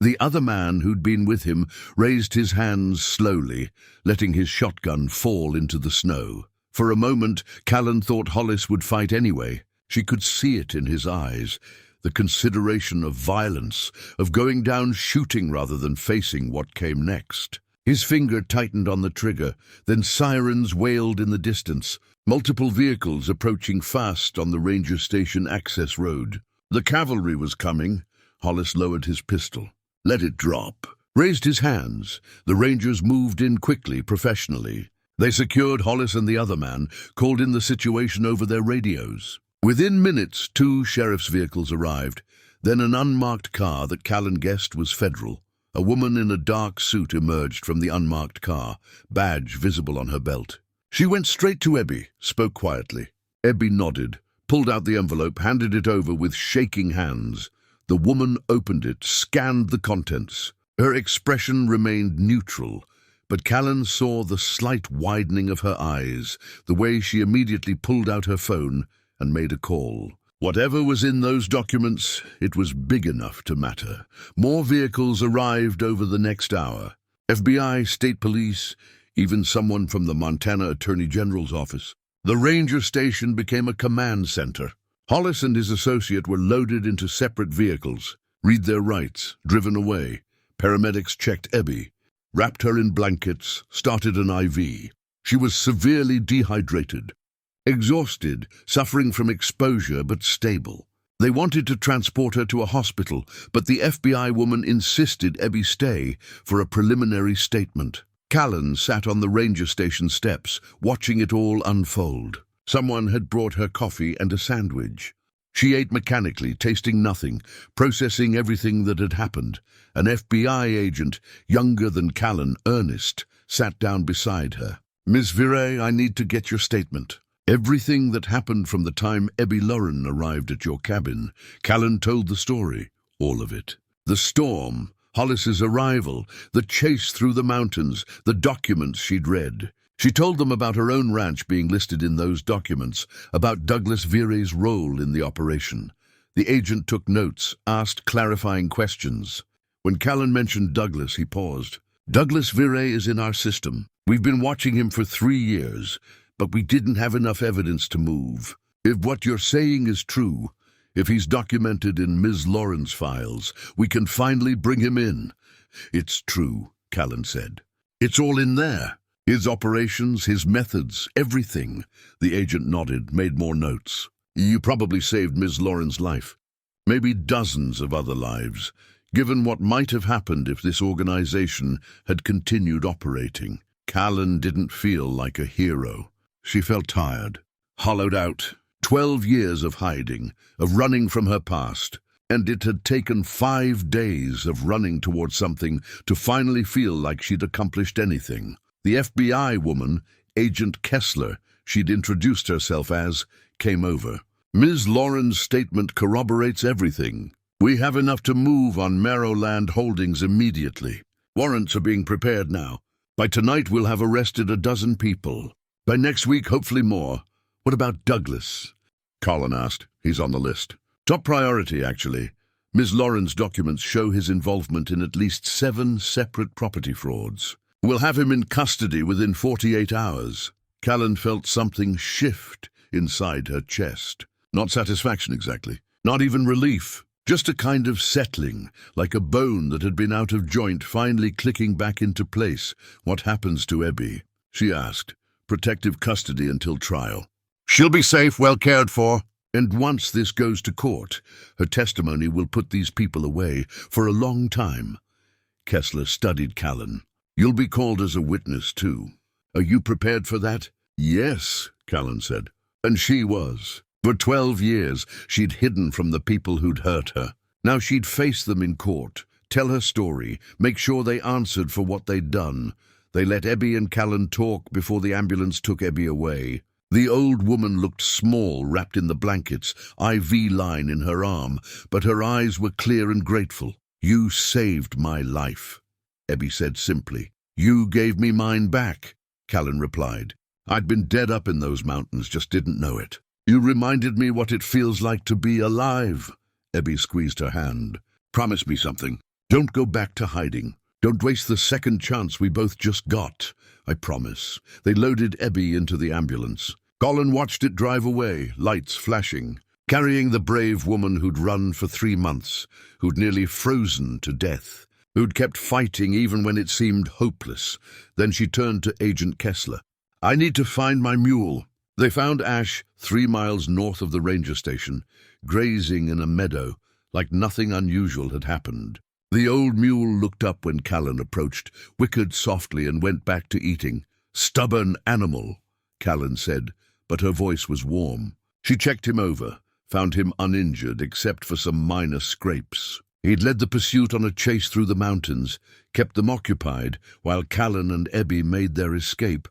The other man who'd been with him raised his hands slowly, letting his shotgun fall into the snow. For a moment, Callen thought Hollis would fight anyway. She could see it in his eyes, the consideration of violence, of going down shooting rather than facing what came next. His finger tightened on the trigger, then sirens wailed in the distance. Multiple vehicles approaching fast on the ranger station access road. The cavalry was coming. Hollis lowered his pistol. "Let it drop," raised his hands. The Rangers moved in quickly, professionally. They secured Hollis and the other man, called in the situation over their radios. Within minutes, 2 sheriff's vehicles arrived, then an unmarked car that Callen guessed was federal. A woman in a dark suit emerged from the unmarked car, badge visible on her belt. She went straight to Ebby, spoke quietly. Ebby nodded, pulled out the envelope, handed it over with shaking hands. The woman opened it, scanned the contents. Her expression remained neutral, but Callen saw the slight widening of her eyes, the way she immediately pulled out her phone and made a call. Whatever was in those documents, it was big enough to matter. More vehicles arrived over the next hour. FBI, state police, even someone from the Montana Attorney General's office. The ranger station became a command center. Hollis and his associate were loaded into separate vehicles, read their rights, driven away. Paramedics checked Ebby, wrapped her in blankets, started an IV. She was severely dehydrated. Exhausted, suffering from exposure but stable. They wanted to transport her to a hospital, but the FBI woman insisted Ebby stay for a preliminary statement. Callen sat on the ranger station steps, watching it all unfold. Someone had brought her coffee and a sandwich. She ate mechanically, tasting nothing, processing everything that had happened. An FBI agent, younger than Callen, Ernest, sat down beside her. "Miss Virey, I need to get your statement." Everything that happened from the time Ebby Lauren arrived at your cabin. Callen told the story, all of it. The storm, Hollis's arrival, the chase through the mountains, the documents she'd read. She told them about her own ranch being listed in those documents, about Douglas Virey's role in the operation. The agent took notes, asked clarifying questions. When Callen mentioned Douglas, he paused. "Douglas Virey is in our system. We've been watching him for 3 years. But we didn't have enough evidence to move. If what you're saying is true, if he's documented in Ms. Lauren's files, we can finally bring him in." "It's true," Callen said. "It's all in there. His operations, his methods, everything." The agent nodded, made more notes. "You probably saved Ms. Lauren's life. Maybe dozens of other lives, given what might have happened if this organization had continued operating." Callen didn't feel like a hero. She felt tired, hollowed out. 12 years of hiding, of running from her past, and it had taken 5 days of running towards something to finally feel like she'd accomplished anything. The FBI woman, Agent Kessler, she'd introduced herself as, came over. "Ms. Lauren's statement corroborates everything. We have enough to move on Meadowland Holdings immediately. Warrants are being prepared now. By tonight we'll have arrested a dozen people. By next week, hopefully more." "What about Douglas?" Callen asked. "He's on the list. Top priority, actually. Ms. Lauren's documents show his involvement in at least 7 separate property frauds. We'll have him in custody within 48 hours. Callen felt something shift inside her chest. Not satisfaction exactly. Not even relief. Just a kind of settling, like a bone that had been out of joint finally clicking back into place. "What happens to Ebby?" she asked. "Protective custody until trial. She'll be safe, well cared for. And once this goes to court, her testimony will put these people away for a long time." Kessler studied Callen. "You'll be called as a witness, too. Are you prepared for that?" "Yes," Callen said. And she was. For 12 years, she'd hidden from the people who'd hurt her. Now she'd face them in court, tell her story, make sure they answered for what they'd done. They let Ebby and Callen talk before the ambulance took Ebby away. The old woman looked small, wrapped in the blankets, IV line in her arm, but her eyes were clear and grateful. "You saved my life," Ebby said simply. "You gave me mine back," Callen replied. "I'd been dead up in those mountains, just didn't know it. You reminded me what it feels like to be alive." Ebby squeezed her hand. "Promise me something. Don't go back to hiding. Don't waste the second chance we both just got." "I promise." They loaded Ebby into the ambulance. Callen watched it drive away, lights flashing, carrying the brave woman who'd run for 3 months, who'd nearly frozen to death, who'd kept fighting even when it seemed hopeless. Then she turned to Agent Kessler. "I need to find my mule." They found Ash 3 miles north of the ranger station, grazing in a meadow, like nothing unusual had happened. The old mule looked up when Callen approached, whickered softly and went back to eating. "Stubborn animal," Callen said, but her voice was warm. She checked him over, found him uninjured except for some minor scrapes. He'd led the pursuit on a chase through the mountains, kept them occupied while Callen and Ebby made their escape,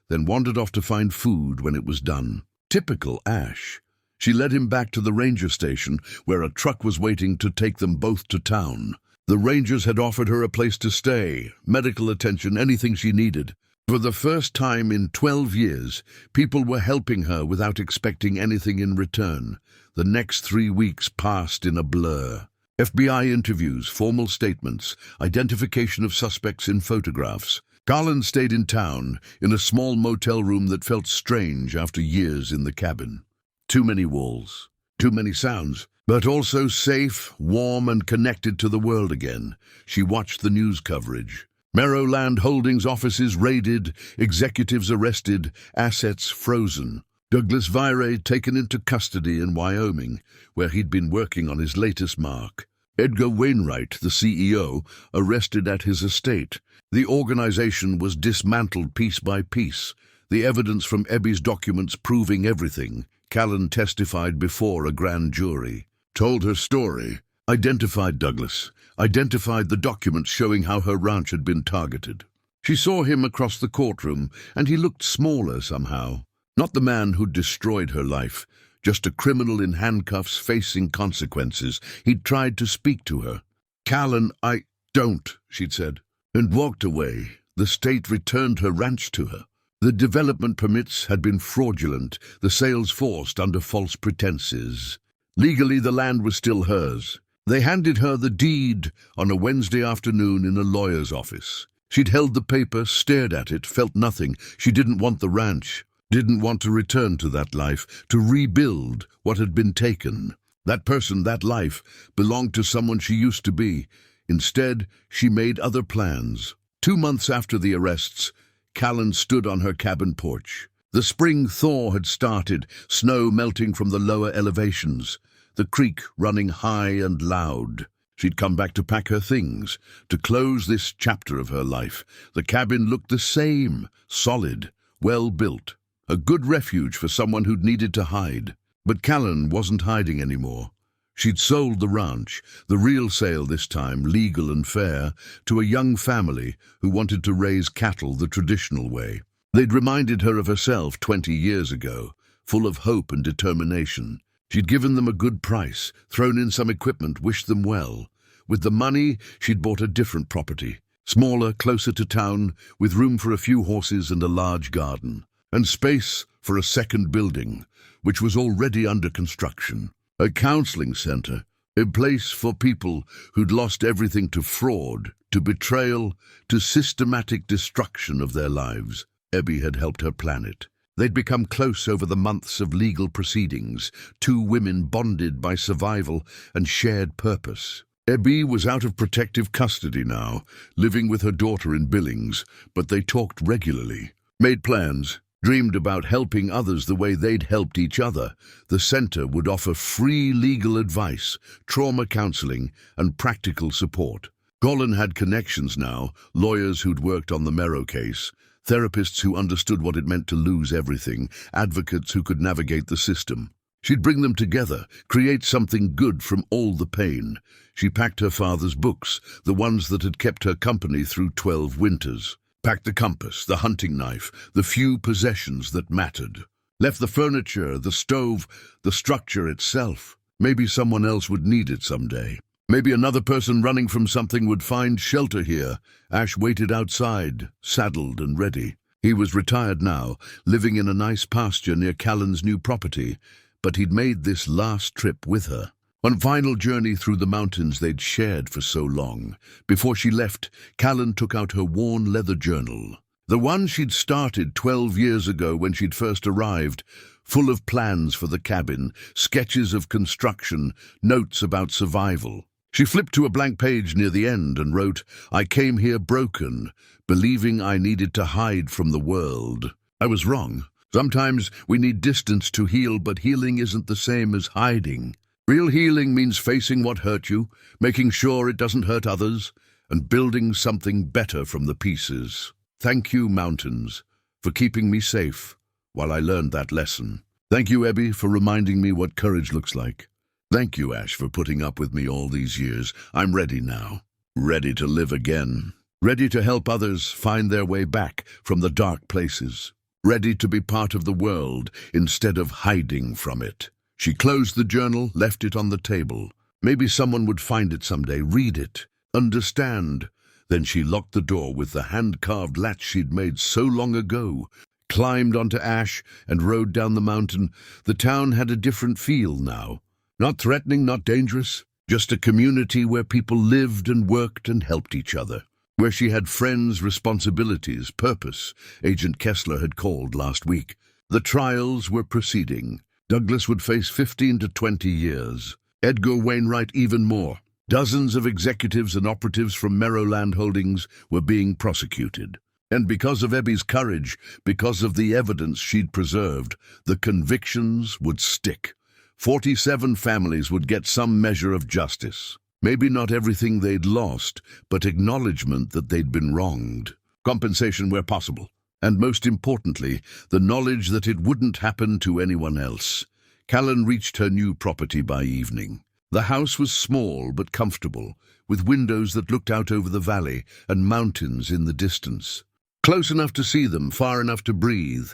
then wandered off to find food when it was done. Typical Ash. She led him back to the ranger station, where a truck was waiting to take them both to town. The rangers had offered her a place to stay, medical attention, anything she needed. For the first time in 12 years, people were helping her without expecting anything in return. The next 3 weeks passed in a blur. FBI interviews, formal statements, identification of suspects in photographs. Callen stayed in town, in a small motel room that felt strange after years in the cabin. Too many walls, too many sounds, but also safe, warm, and connected to the world again. She watched the news coverage. Meadowland Holdings offices raided, executives arrested, assets frozen. Douglas Virey taken into custody in Wyoming, where he'd been working on his latest mark. Edgar Wainwright, the CEO, arrested at his estate. The organization was dismantled piece by piece, the evidence from Ebby's documents proving everything. Callen testified before a grand jury, told her story, identified Douglas, identified the documents showing how her ranch had been targeted. She saw him across the courtroom, and he looked smaller somehow. Not the man who'd destroyed her life, just a criminal in handcuffs facing consequences. He'd tried to speak to her. "Callen, I don't," she'd said, and walked away. The state returned her ranch to her. The development permits had been fraudulent, the sales forced under false pretenses. Legally, the land was still hers. They handed her the deed on a Wednesday afternoon in a lawyer's office. She'd held the paper, stared at it, felt nothing. She didn't want the ranch, didn't want to return to that life, to rebuild what had been taken. That person, that life, belonged to someone she used to be. Instead, she made other plans. 2 months after the arrests, Callen stood on her cabin porch. The spring thaw had started, snow melting from the lower elevations, the creek running high and loud. She'd come back to pack her things, to close this chapter of her life. The cabin looked the same, solid, well-built, a good refuge for someone who'd needed to hide. But Callen wasn't hiding anymore. She'd sold the ranch, the real sale this time, legal and fair, to a young family who wanted to raise cattle the traditional way. They'd reminded her of herself 20 years ago, full of hope and determination. She'd given them a good price, thrown in some equipment, wished them well. With the money, she'd bought a different property, smaller, closer to town, with room for a few horses and a large garden, and space for a second building, which was already under construction. A counseling center, a place for people who'd lost everything to fraud, to betrayal, to systematic destruction of their lives. Ebby had helped her plan it. They'd become close over the months of legal proceedings, 2 women bonded by survival and shared purpose. Ebby was out of protective custody now, living with her daughter in Billings, but they talked regularly, made plans, dreamed about helping others the way they'd helped each other. The center would offer free legal advice, trauma counseling, and practical support. Callen had connections now, lawyers who'd worked on the Merrow case, therapists who understood what it meant to lose everything, advocates who could navigate the system. She'd bring them together, create something good from all the pain. She packed her father's books, the ones that had kept her company through 12 winters. Packed the compass, the hunting knife, the few possessions that mattered. Left the furniture, the stove, the structure itself. Maybe someone else would need it someday. Maybe another person running from something would find shelter here. Ash waited outside, saddled and ready. He was retired now, living in a nice pasture near Callen's new property, but he'd made this last trip with her. One final journey through the mountains they'd shared for so long. Before she left, Callen took out her worn leather journal, the one she'd started 12 years ago when she'd first arrived, full of plans for the cabin, sketches of construction, notes about survival. She flipped to a blank page near the end and wrote, "I came here broken, believing I needed to hide from the world. I was wrong. Sometimes we need distance to heal, but healing isn't the same as hiding." Real healing means facing what hurt you, making sure it doesn't hurt others, and building something better from the pieces. Thank you, mountains, for keeping me safe while I learned that lesson. Thank you, Ebby, for reminding me what courage looks like. Thank you, Ash, for putting up with me all these years. I'm ready now. Ready to live again. Ready to help others find their way back from the dark places. Ready to be part of the world instead of hiding from it. She closed the journal, left it on the table. Maybe someone would find it someday, read it, understand. Then she locked the door with the hand-carved latch she'd made so long ago, climbed onto Ash, and rode down the mountain. The town had a different feel now. Not threatening, not dangerous, just a community where people lived and worked and helped each other. Where she had friends, responsibilities, purpose. Agent Kessler had called last week. The trials were proceeding. Douglas would face 15 to 20 years. Edgar Wainwright even more. Dozens of executives and operatives from Merrowland Holdings were being prosecuted. And because of Ebby's courage, because of the evidence she'd preserved, the convictions would stick. 47 families would get some measure of justice. Maybe not everything they'd lost, but acknowledgement that they'd been wronged. Compensation where possible. And most importantly, the knowledge that it wouldn't happen to anyone else. Callen reached her new property by evening. The house was small but comfortable, with windows that looked out over the valley and mountains in the distance. Close enough to see them, far enough to breathe.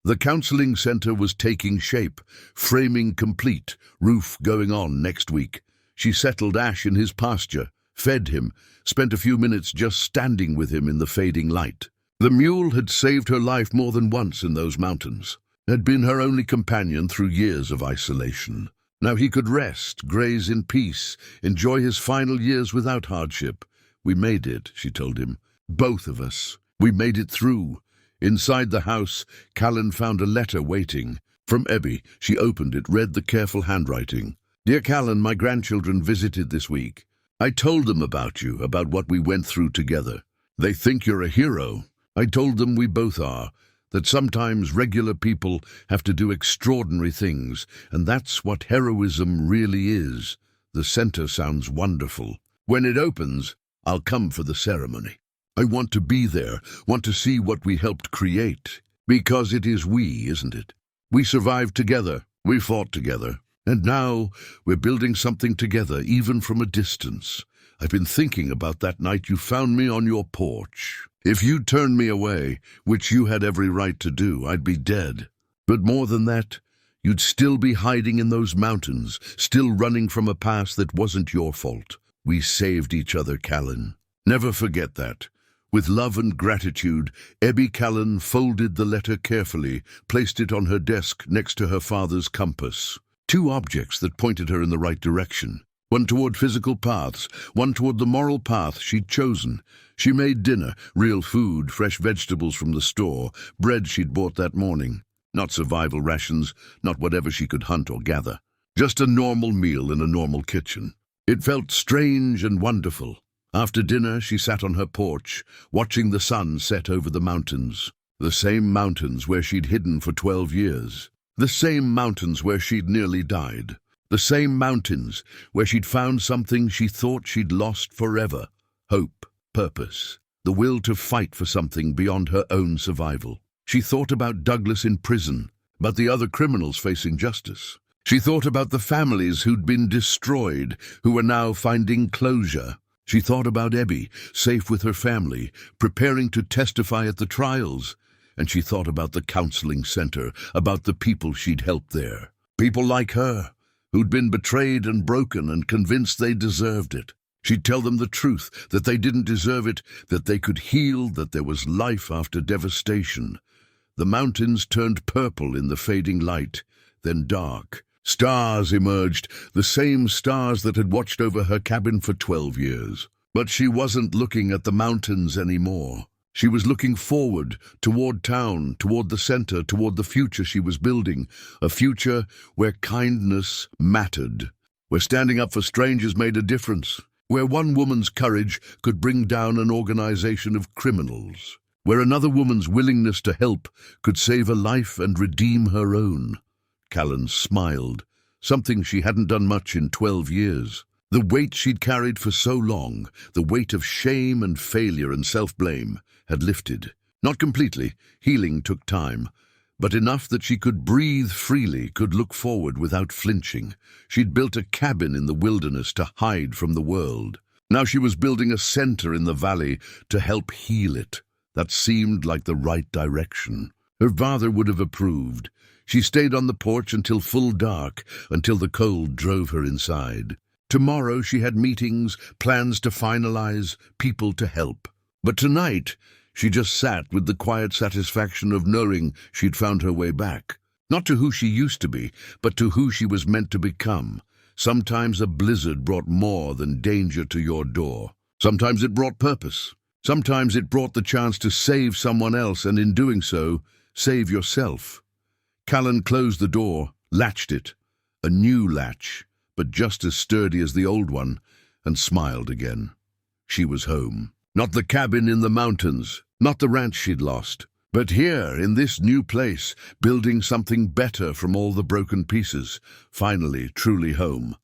The counseling center was taking shape, framing complete, roof going on next week. She settled Ash in his pasture, fed him, spent a few minutes just standing with him in the fading light. The mule had saved her life more than once in those mountains, had been her only companion through years of isolation. Now he could rest, graze in peace, enjoy his final years without hardship. We made it, she told him. Both of us. We made it through. Inside the house, Callen found a letter waiting. From Ebby, she opened it, read the careful handwriting. Dear Callen, my grandchildren visited this week. I told them about you, about what we went through together. They think you're a hero. I told them we both are, that sometimes regular people have to do extraordinary things, and that's what heroism really is. The center sounds wonderful. When it opens, I'll come for the ceremony. I want to be there, want to see what we helped create. Because it is we, isn't it? We survived together, we fought together, and now we're building something together, even from a distance. I've been thinking about that night you found me on your porch. If you'd turned me away, which you had every right to do, I'd be dead. But more than that, you'd still be hiding in those mountains, still running from a past that wasn't your fault. We saved each other, Callen. Never forget that. With love and gratitude, Ebby Callen folded the letter carefully, placed it on her desk next to her father's compass. Two objects that pointed her in the right direction. One toward physical paths, one toward the moral path she'd chosen. She made dinner, real food, fresh vegetables from the store, bread she'd bought that morning. Not survival rations, not whatever she could hunt or gather. Just a normal meal in a normal kitchen. It felt strange and wonderful. After dinner, she sat on her porch, watching the sun set over the mountains. The same mountains where she'd hidden for 12 years. The same mountains where she'd nearly died. The same mountains where she'd found something she thought she'd lost forever. Hope, purpose, the will to fight for something beyond her own survival. She thought about Douglas in prison, about the other criminals facing justice. She thought about the families who'd been destroyed, who were now finding closure. She thought about Ebby, safe with her family, preparing to testify at the trials. And she thought about the counseling center, about the people she'd helped there. People like her, who'd been betrayed and broken and convinced they deserved it. She'd tell them the truth, that they didn't deserve it, that they could heal, that there was life after devastation. The mountains turned purple in the fading light, then dark. Stars emerged, the same stars that had watched over her cabin for 12 years. But she wasn't looking at the mountains anymore. She was looking forward, toward town, toward the center, toward the future she was building, a future where kindness mattered, where standing up for strangers made a difference, where one woman's courage could bring down an organization of criminals, where another woman's willingness to help could save a life and redeem her own. Callen smiled, something she hadn't done much in 12 years. The weight she'd carried for so long, the weight of shame and failure and self-blame, had lifted. Not completely, healing took time, but enough that she could breathe freely, could look forward without flinching. She'd built a cabin in the wilderness to hide from the world. Now she was building a center in the valley to help heal it. That seemed like the right direction. Her father would have approved. She stayed on the porch until full dark, until the cold drove her inside. Tomorrow she had meetings, plans to finalize, people to help. But tonight, she just sat with the quiet satisfaction of knowing she'd found her way back. Not to who she used to be, but to who she was meant to become. Sometimes a blizzard brought more than danger to your door. Sometimes it brought purpose. Sometimes it brought the chance to save someone else, and in doing so, save yourself. Callen closed the door, latched it, a new latch, but just as sturdy as the old one, and smiled again. She was home. Not the cabin in the mountains, not the ranch she'd lost, but here, in this new place, building something better from all the broken pieces, finally, truly home.